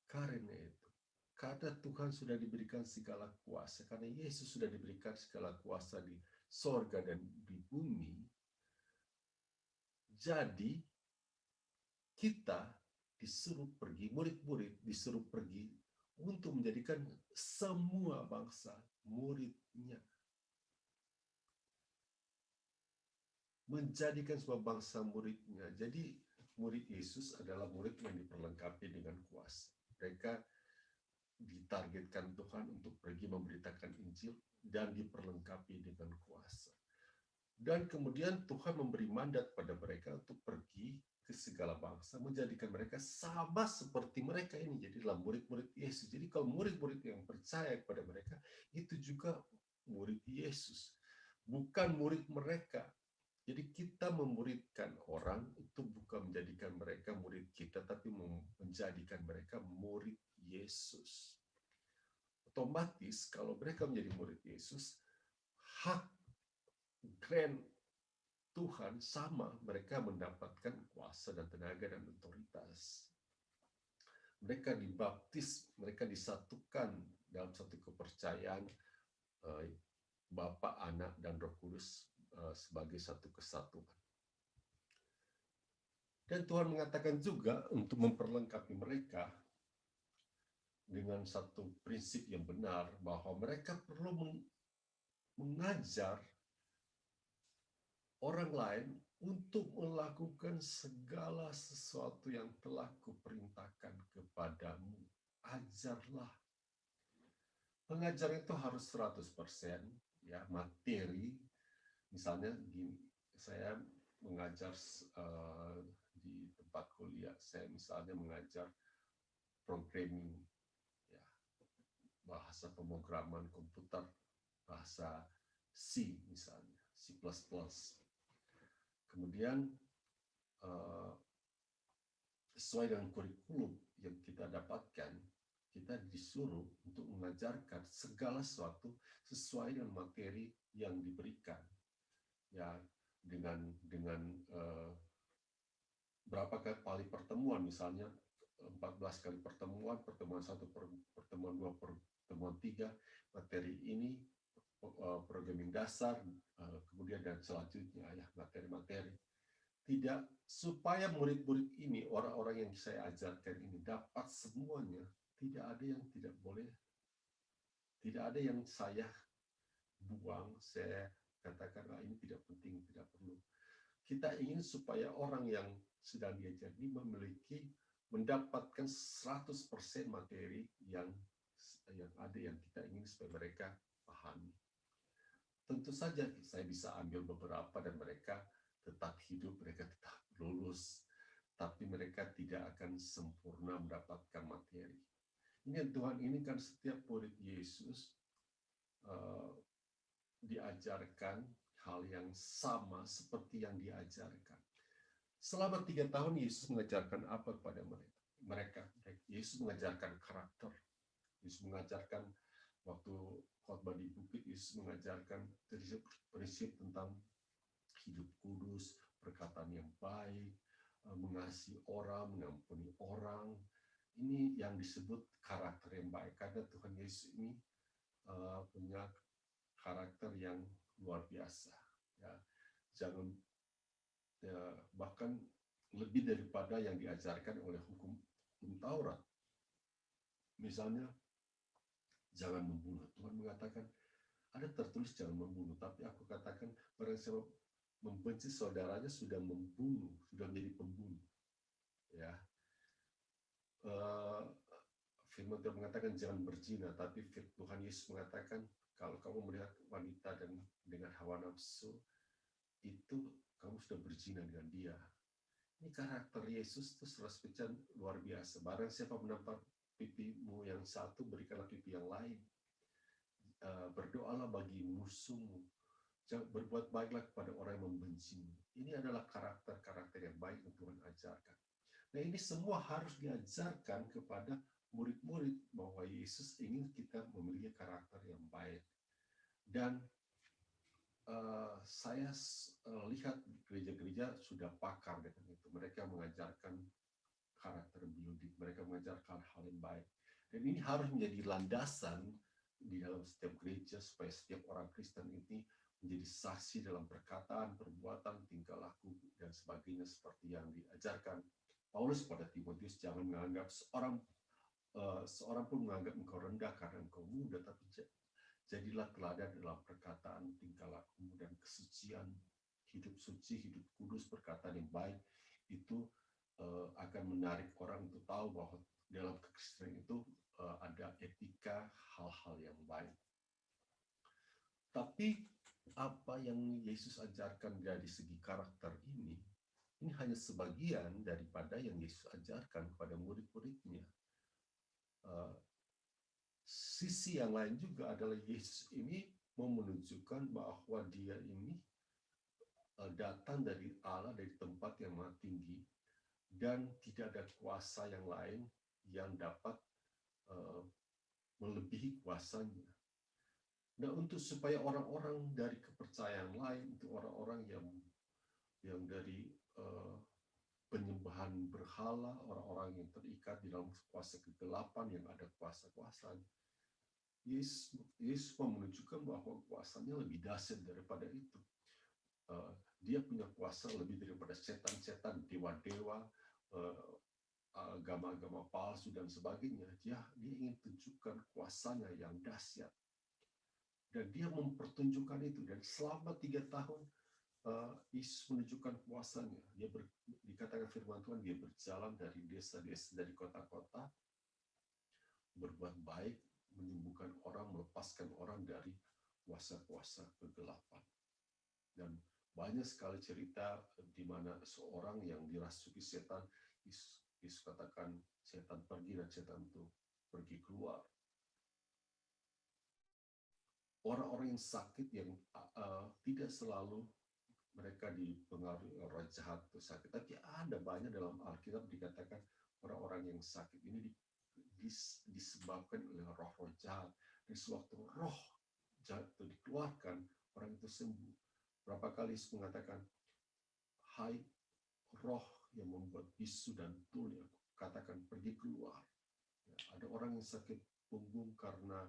Karena itu, karena Tuhan sudah diberikan segala kuasa, karena Yesus sudah diberikan segala kuasa di sorga dan di bumi, jadi kita disuruh pergi, murid-murid disuruh pergi untuk menjadikan semua bangsa muridnya. Menjadikan semua bangsa muridnya. Jadi murid Yesus adalah murid yang diperlengkapi dengan kuasa. Mereka ditargetkan Tuhan untuk pergi memberitakan Injil dan diperlengkapi dengan kuasa. Dan kemudian Tuhan memberi mandat pada mereka untuk pergi ke segala bangsa, menjadikan mereka sama seperti mereka ini. Jadilah murid-murid Yesus. Jadi kalau murid-murid yang percaya kepada mereka, itu juga murid Yesus. Bukan murid mereka. Jadi kita memuridkan orang itu bukan menjadikan mereka murid kita, tapi menjadikan mereka murid Yesus. Otomatis kalau mereka menjadi murid Yesus, hak grand Tuhan sama, mereka mendapatkan kuasa dan tenaga dan otoritas. Mereka dibaptis, mereka disatukan dalam satu kepercayaan Bapa, Anak, dan Roh Kudus sebagai satu kesatuan. Dan Tuhan mengatakan juga untuk memperlengkapi mereka dengan satu prinsip yang benar, bahwa mereka perlu mengajar orang lain untuk melakukan segala sesuatu yang telah kuperintahkan kepadamu. Ajarlah. Pengajar itu harus 100%, ya, materi. Misalnya gini, saya mengajar di tempat kuliah, saya misalnya mengajar programming, ya, bahasa pemrograman komputer, bahasa C misalnya, C++. Kemudian sesuai dengan kurikulum yang kita dapatkan, kita disuruh untuk mengajarkan segala sesuatu sesuai dengan materi yang diberikan. Ya, dengan berapa kali pertemuan, misalnya 14 kali pertemuan 1, pertemuan 2, pertemuan 3, materi ini programming dasar, kemudian dan selanjutnya ya materi-materi. Tidak, supaya murid-murid ini, orang-orang yang saya ajarkan ini dapat semuanya, tidak ada yang tidak boleh, tidak ada yang saya buang, saya katakan ini tidak penting, tidak perlu. Kita ingin supaya orang yang sedang diajar ini mendapatkan 100% materi yang ada, yang kita ingin supaya mereka pahami. Tentu saja saya bisa ambil beberapa dan mereka tetap hidup, mereka tetap lulus, tapi mereka tidak akan sempurna mendapatkan materi. Ini Tuhan ini kan setiap murid Yesus diajarkan hal yang sama seperti yang diajarkan. Selama 3 tahun Yesus mengajarkan apa kepada mereka? Yesus mengajarkan karakter. Yesus mengajarkan waktu khotbah di bukit, Yesus mengajarkan prinsip tentang hidup kudus, perkataan yang baik, mengasihi orang, mengampuni orang. Ini yang disebut karakter yang baik, karena Tuhan Yesus ini punya karakter yang luar biasa. Ya, jangan bahkan lebih daripada yang diajarkan oleh hukum Taurat. Misalnya, jangan membunuh. Tuhan mengatakan, ada tertulis jangan membunuh, tapi aku katakan barang siapa membenci saudaranya sudah membunuh, sudah menjadi pembunuh. Ya, firman Tuhan mengatakan jangan berzina, tapi Tuhan Yesus mengatakan kalau kamu melihat wanita dan dengan hawa nafsu, itu kamu sudah berzina dengan dia. Ini karakter Yesus itu serespecian luar biasa. Barang siapa menampar pipimu yang satu, berikanlah pipi yang lain. Berdoalah bagi musuhmu. Berbuat baiklah kepada orang yang membencimu. Ini adalah karakter-karakter yang baik yang Tuhan ajarkan. Nah, ini semua harus diajarkan kepada murid-murid bahwa Yesus ingin kita memiliki karakter yang baik. Dan saya lihat gereja-gereja sudah pakar dengan itu. Mereka mengajarkan karakter building, mereka mengajarkan hal yang baik. Dan ini harus menjadi landasan di dalam setiap gereja supaya setiap orang Kristen ini menjadi saksi dalam perkataan, perbuatan, tingkah laku, dan sebagainya seperti yang diajarkan Paulus pada Timotius. Jangan menganggap seorang pun menganggap engkau rendah karena engkau muda, tapi jadilah teladan dalam perkataan, tingkah laku, dan kesucian, hidup suci, hidup kudus, perkataan yang baik. Itu akan menarik orang untuk tahu bahwa dalam kekristenan itu ada etika, hal-hal yang baik. Tapi apa yang Yesus ajarkan dari segi karakter ini hanya sebagian daripada yang Yesus ajarkan kepada murid-muridnya. Sisi yang lain juga adalah Yesus ini mau menunjukkan bahwa dia ini datang dari Allah, dari tempat yang maha tinggi, dan tidak ada kuasa yang lain yang dapat melebihi kuasanya. Nah, untuk supaya orang-orang dari kepercayaan lain, untuk orang-orang yang dari penyembahan berhala, orang-orang yang terikat di dalam kuasa kegelapan, yang ada kuasa-kuasa, Yesus menunjukkan bahwa kuasanya lebih dahsyat daripada itu. Dia punya kuasa lebih daripada setan-setan, dewa-dewa, agama-agama palsu dan sebagainya. Dia ingin tunjukkan kuasanya yang dahsyat. Dan dia mempertunjukkan itu. Dan selama 3 tahun, Yesus menunjukkan kuasanya. Dikatakan firman Tuhan, dia berjalan dari desa-desa, dari kota-kota, berbuat baik, menyembuhkan orang, melepaskan orang dari kuasa-kuasa kegelapan. Dan banyak sekali cerita di mana seorang yang dirasuki setan, Yesus katakan, setan pergi, dan setan itu pergi keluar. Orang-orang yang sakit yang tidak selalu mereka dipengaruhi roh jahat atau sakit, tapi ada banyak dalam Alkitab dikatakan orang-orang yang sakit ini disebabkan oleh roh-roh jahat. Dan sewaktu roh jahat itu dikeluarkan, orang itu sembuh. Berapa kali Yesus mengatakan, hai roh yang membuat bisu dan tuli, aku katakan pergi keluar. Ya, ada orang yang sakit punggung karena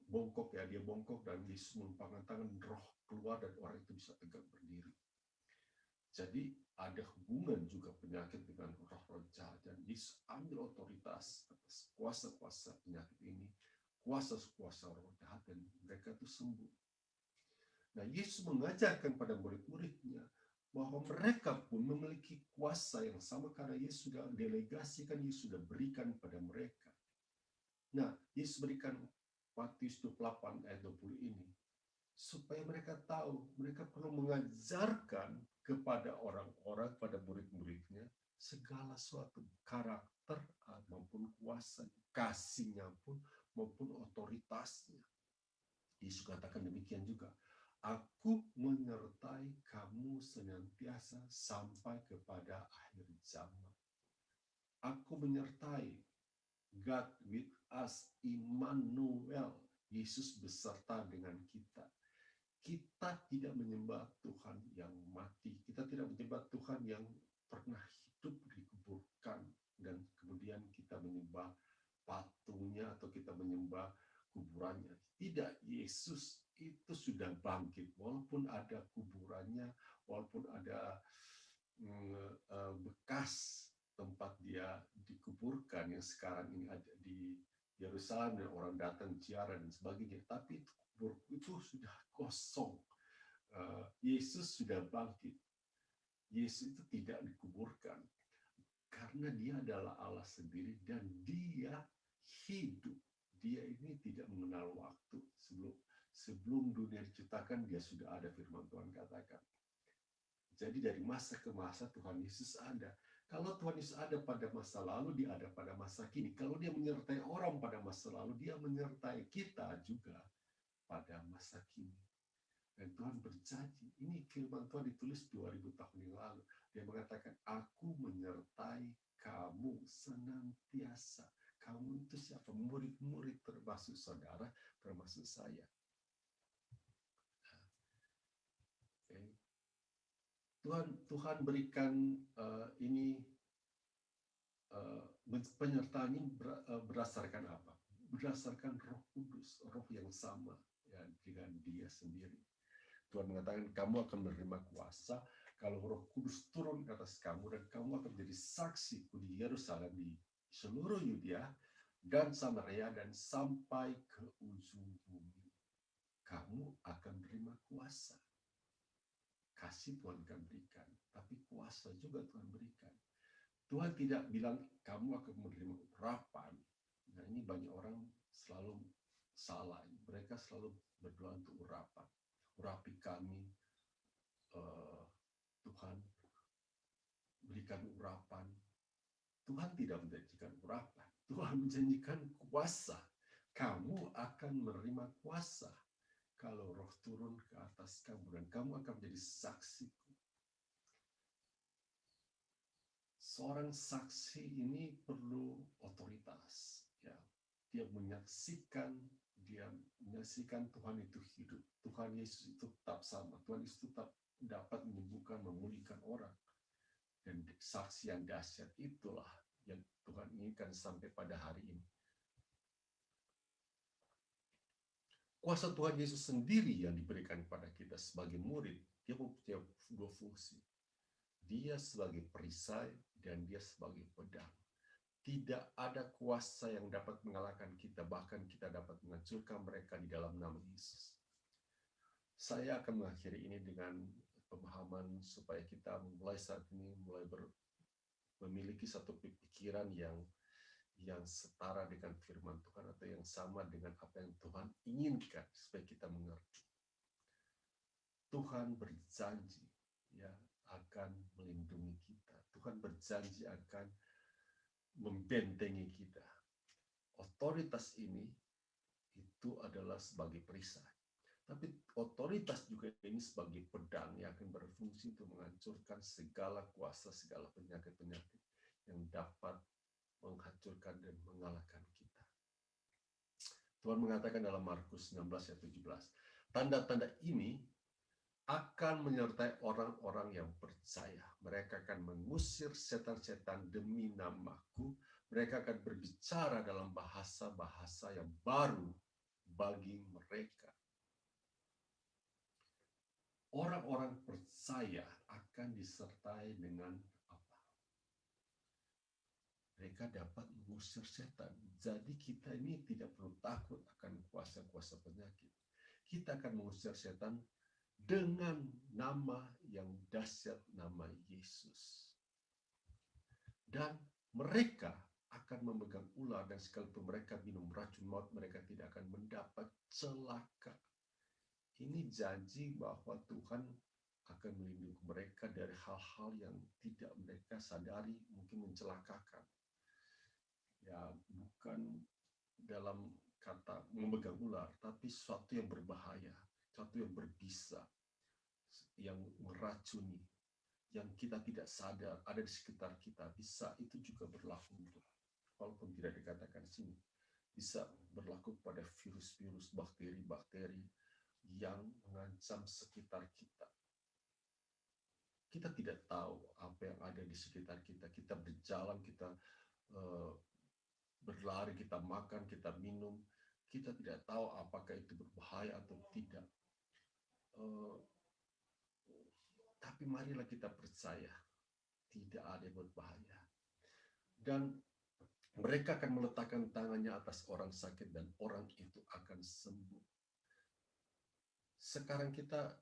bongkok, ya, dia bongkok, dan Yesus menumpangkan tangan, roh keluar dan orang itu bisa tegak berdiri. Jadi ada hubungan juga penyakit dengan roh-roh jahat, dan Yesus ambil otoritas atas kuasa-kuasa penyakit ini, kuasa-kuasa roh jahat, dan mereka itu sembuh. Nah, Yesus mengajarkan pada murid-muridnya bahwa mereka pun memiliki kuasa yang sama karena Yesus sudah delegasikan, Yesus sudah berikan pada mereka. Nah, Yesus berikan Matius 28 ayat 20 ini supaya mereka tahu, mereka perlu mengajarkan kepada orang-orang, pada murid-muridnya, segala suatu karakter maupun kuasa, kasihnya pun maupun otoritasnya. Yesus katakan demikian juga, aku menyertai kamu senantiasa sampai kepada akhir zaman. Aku menyertai, God with us, Immanuel, Yesus beserta dengan kita. Kita tidak menyembah Tuhan yang mati. Kita tidak menyembah Tuhan yang pernah hidup dikuburkan dan kemudian kita menyembah patungnya atau kita menyembah kuburannya. Tidak, Yesus itu sudah bangkit. Walaupun ada kuburannya, walaupun ada bekas tempat dia dikuburkan yang sekarang ini ada di Yerusalem dan orang datang ziarah dan sebagainya, tapi kubur itu sudah kosong. Yesus sudah bangkit. Yesus itu tidak dikuburkan karena dia adalah Allah sendiri dan dia hidup. Dia ini tidak mengenal waktu. Sebelum dunia diciptakan, dia sudah ada, firman Tuhan katakan. Jadi dari masa ke masa Tuhan Yesus ada. Kalau Tuhan Yesus ada pada masa lalu, dia ada pada masa kini. Kalau dia menyertai orang pada masa lalu, dia menyertai kita juga pada masa kini. Dan Tuhan berjanji, ini firman Tuhan ditulis 2000 tahun yang lalu. Dia mengatakan, aku menyertai kamu senantiasa. Kamu itu siapa? Murid-murid, termasuk saudara, termasuk saya. Tuhan berikan ini penyertaan ini berdasarkan apa? Berdasarkan Roh Kudus, Roh yang sama ya, dengan Dia sendiri. Tuhan mengatakan kamu akan menerima kuasa kalau Roh Kudus turun ke atas kamu dan kamu akan menjadi saksi di Yerusalem, di seluruh Yudea dan Samaria dan sampai ke ujung bumi. Kamu akan menerima kuasa. Kasih Tuhan akan berikan, tapi kuasa juga Tuhan berikan. Tuhan tidak bilang kamu akan menerima urapan. Nah, ini banyak orang selalu salah. Mereka selalu berdoa untuk urapan. Urapi kami, Tuhan, berikan urapan. Tuhan tidak menjanjikan urapan. Tuhan menjanjikan kuasa. Kamu akan menerima kuasa kalau Roh turun ke atas kamu dan kamu akan menjadi saksiku. Seorang saksi ini perlu otoritas, ya. Dia menyaksikan Tuhan itu hidup. Tuhan Yesus itu tetap sama. Tuhan Yesus tetap dapat menyembuhkan, memulihkan orang. Dan saksi yang dahsyat itulah yang Tuhan inginkan sampai pada hari ini. Kuasa Tuhan Yesus sendiri yang diberikan kepada kita sebagai murid, dia mempunyai dua fungsi. Dia sebagai perisai dan dia sebagai pedang. Tidak ada kuasa yang dapat mengalahkan kita, bahkan kita dapat menghancurkan mereka di dalam nama Yesus. Saya akan mengakhiri ini dengan pemahaman supaya kita mulai saat ini memiliki satu pikiran yang setara dengan firman Tuhan atau yang sama dengan apa yang Tuhan inginkan supaya kita mengerti. Tuhan berjanji ya akan melindungi kita. Tuhan berjanji akan membentengi kita. Otoritas ini itu adalah sebagai perisai. Tapi otoritas juga ini sebagai pedang yang akan berfungsi untuk menghancurkan segala kuasa, segala penyakit-penyakit yang dapat menghancurkan dan mengalahkan kita. Tuhan mengatakan dalam Markus 16 ayat 17, tanda-tanda ini akan menyertai orang-orang yang percaya. Mereka akan mengusir setan-setan demi namaku. Mereka akan berbicara dalam bahasa-bahasa yang baru bagi mereka. Orang-orang percaya akan disertai dengan apa? Mereka dapat mengusir setan. Jadi kita ini tidak perlu takut akan kuasa-kuasa penyakit. Kita akan mengusir setan dengan nama yang dahsyat, nama Yesus. Dan mereka akan memegang ular dan sekalipun mereka minum racun maut, mereka tidak akan mendapat celaka. Ini janji bahwa Tuhan akan melindungi mereka dari hal-hal yang tidak mereka sadari mungkin mencelakakan. Ya, bukan dalam kata memegang ular, tapi sesuatu yang berbahaya, sesuatu yang berbisa, yang meracuni, yang kita tidak sadar ada di sekitar kita. Bisa itu juga berlaku untuk, walaupun tidak dikatakan di sini, bisa berlaku pada virus-virus, bakteri-bakteri, yang mengancam sekitar kita. Kita tidak tahu apa yang ada di sekitar kita. Kita berjalan, kita berlari, kita makan, kita minum. Kita tidak tahu apakah itu berbahaya atau tidak. Tapi marilah kita percaya, tidak ada yang berbahaya. Dan mereka akan meletakkan tangannya atas orang sakit dan orang itu akan sembuh. Sekarang kita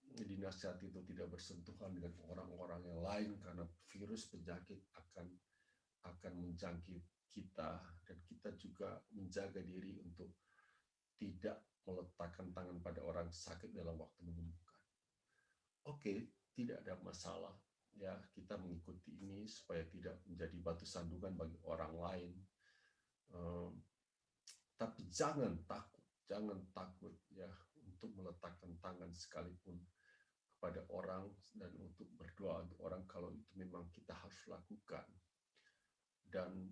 dinasihati itu tidak bersentuhan dengan orang-orang yang lain karena virus penyakit akan menjangkit kita, dan kita juga menjaga diri untuk tidak meletakkan tangan pada orang sakit dalam waktu menyembuhkan. Oke, tidak ada masalah. Ya, kita mengikuti ini supaya tidak menjadi batu sandungan bagi orang lain. Tapi jangan takut ya untuk meletakkan tangan sekalipun kepada orang dan untuk berdoa untuk orang kalau itu memang kita harus lakukan. Dan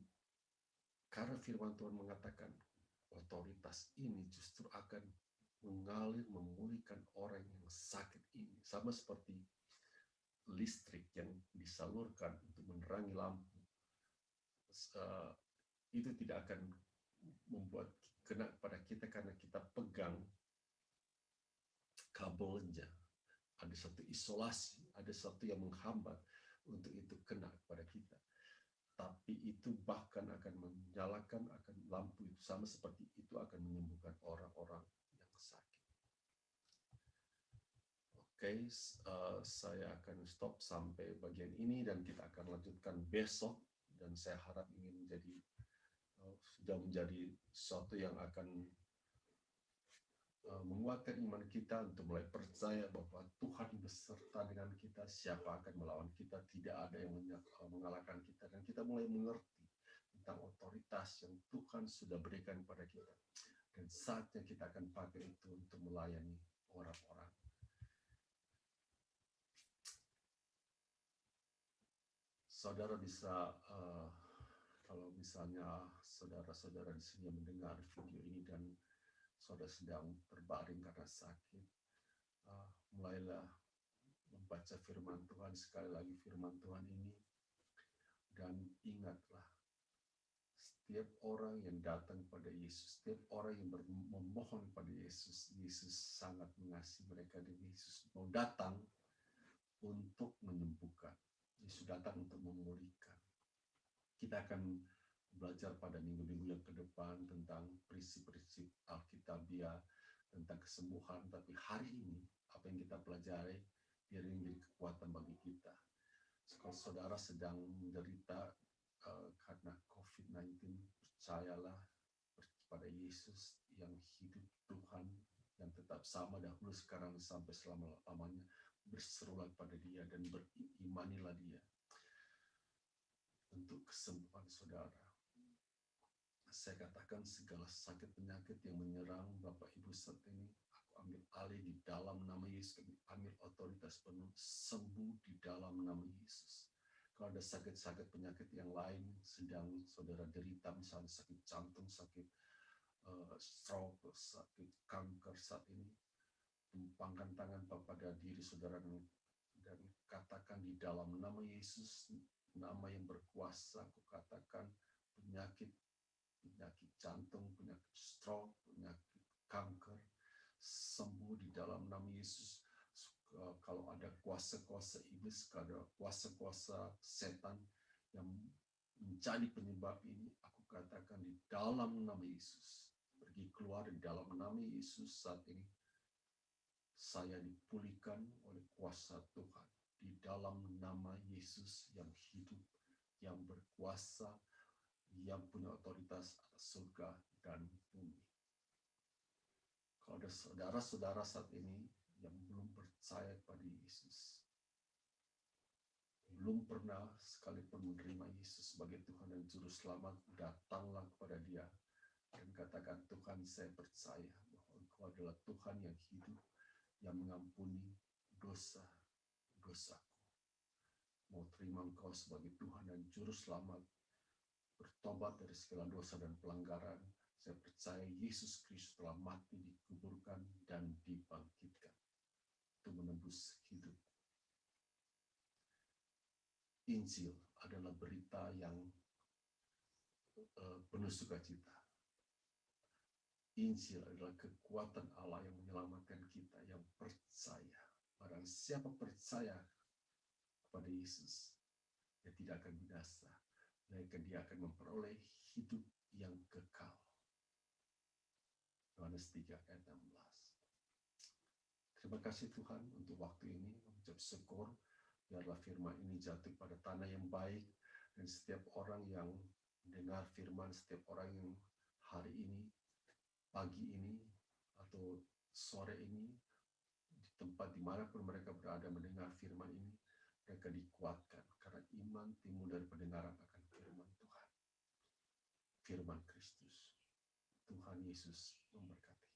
karena firman Tuhan mengatakan otoritas ini justru akan mengalir memulihkan orang yang sakit ini, sama seperti listrik yang disalurkan untuk menerangi lampu. Itu tidak akan membuat kena pada kita karena kita pegang kabelnya. Ada satu isolasi, ada satu yang menghambat untuk itu kena kepada kita. Tapi itu bahkan akan menyalakan akan lampu itu, sama seperti itu akan menyembuhkan orang-orang yang sakit. Oke, saya akan stop sampai bagian ini dan kita akan lanjutkan besok, dan saya harap ini sudah menjadi sesuatu yang akan menguatkan iman kita untuk mulai percaya bahwa Tuhan beserta dengan kita. Siapa akan melawan kita? Tidak ada yang mengalahkan kita, dan kita mulai mengerti tentang otoritas yang Tuhan sudah berikan kepada kita, dan saatnya kita akan pakai itu untuk melayani orang-orang. Saudara bisa kalau misalnya saudara-saudara di sini mendengar video ini dan saudara sedang terbaring karena sakit, mulailah membaca firman Tuhan, sekali lagi firman Tuhan ini, dan ingatlah, setiap orang yang datang pada Yesus, setiap orang yang memohon pada Yesus, Yesus sangat mengasihi mereka, dan Yesus mau datang untuk menyembuhkan, Yesus datang untuk memulihkan. Kita akan belajar pada minggu-minggu yang ke depan tentang prinsip-prinsip Alkitabiah, tentang kesembuhan. Tapi hari ini, apa yang kita pelajari, biar ini menjadi kekuatan bagi kita. Kalau saudara sedang menderita karena COVID-19, percayalah pada Yesus yang hidup, Tuhan yang tetap sama dahulu, sekarang, sampai selama-lamanya. Berserulah pada Dia dan berimanilah Dia untuk kesembuhan saudara. Saya katakan segala sakit penyakit yang menyerang Bapak Ibu saat ini, aku ambil alih di dalam nama Yesus. Kami ambil otoritas penuh, sembuh di dalam nama Yesus. Kalau ada sakit-sakit penyakit yang lain sedang saudara derita, misalnya sakit jantung, sakit stroke, sakit kanker saat ini, tumpangkan tangan pada diri saudara dan katakan di dalam nama Yesus, nama yang berkuasa, aku katakan penyakit jantung, penyakit stroke, penyakit kanker, sembuh di dalam nama Yesus. Kalau ada kuasa-kuasa iblis, kalau ada kuasa-kuasa setan yang menjadi penyebab ini, aku katakan di dalam nama Yesus, pergi keluar di dalam nama Yesus. Saat ini saya dipulihkan oleh kuasa Tuhan di dalam nama Yesus yang hidup, yang berkuasa, yang punya otoritas atas surga dan bumi. Kalau ada saudara-saudara saat ini yang belum percaya pada Yesus, belum pernah sekalipun menerima Yesus sebagai Tuhan dan Juru Selamat, datanglah kepada Dia dan katakan, Tuhan, saya percaya bahwa Engkau adalah Tuhan yang hidup, yang mengampuni dosa-dosaku. Mau terima Engkau sebagai Tuhan dan Juru Selamat, bertobat dari segala dosa dan pelanggaran. Saya percaya Yesus Kristus telah mati, dikuburkan, dan dibangkitkan untuk menebus hidup. Injil adalah berita yang penuh sukacita. Injil adalah kekuatan Allah yang menyelamatkan kita yang percaya. Barang siapa percaya kepada Yesus, dia tidak akan binasa, melainkan dia akan memperoleh hidup yang kekal. Yohanes 3 ayat 16. Terima kasih Tuhan untuk waktu ini, mengucap syukur. Biarlah firman ini jatuh pada tanah yang baik, dan setiap orang yang mendengar firman, setiap orang yang hari ini, pagi ini, atau sore ini, di tempat dimanapun mereka berada mendengar firman ini, mereka dikuatkan, karena iman timbul dari pendengaran akan firman Tuhan. Firman Kristus. Tuhan Yesus memberkati.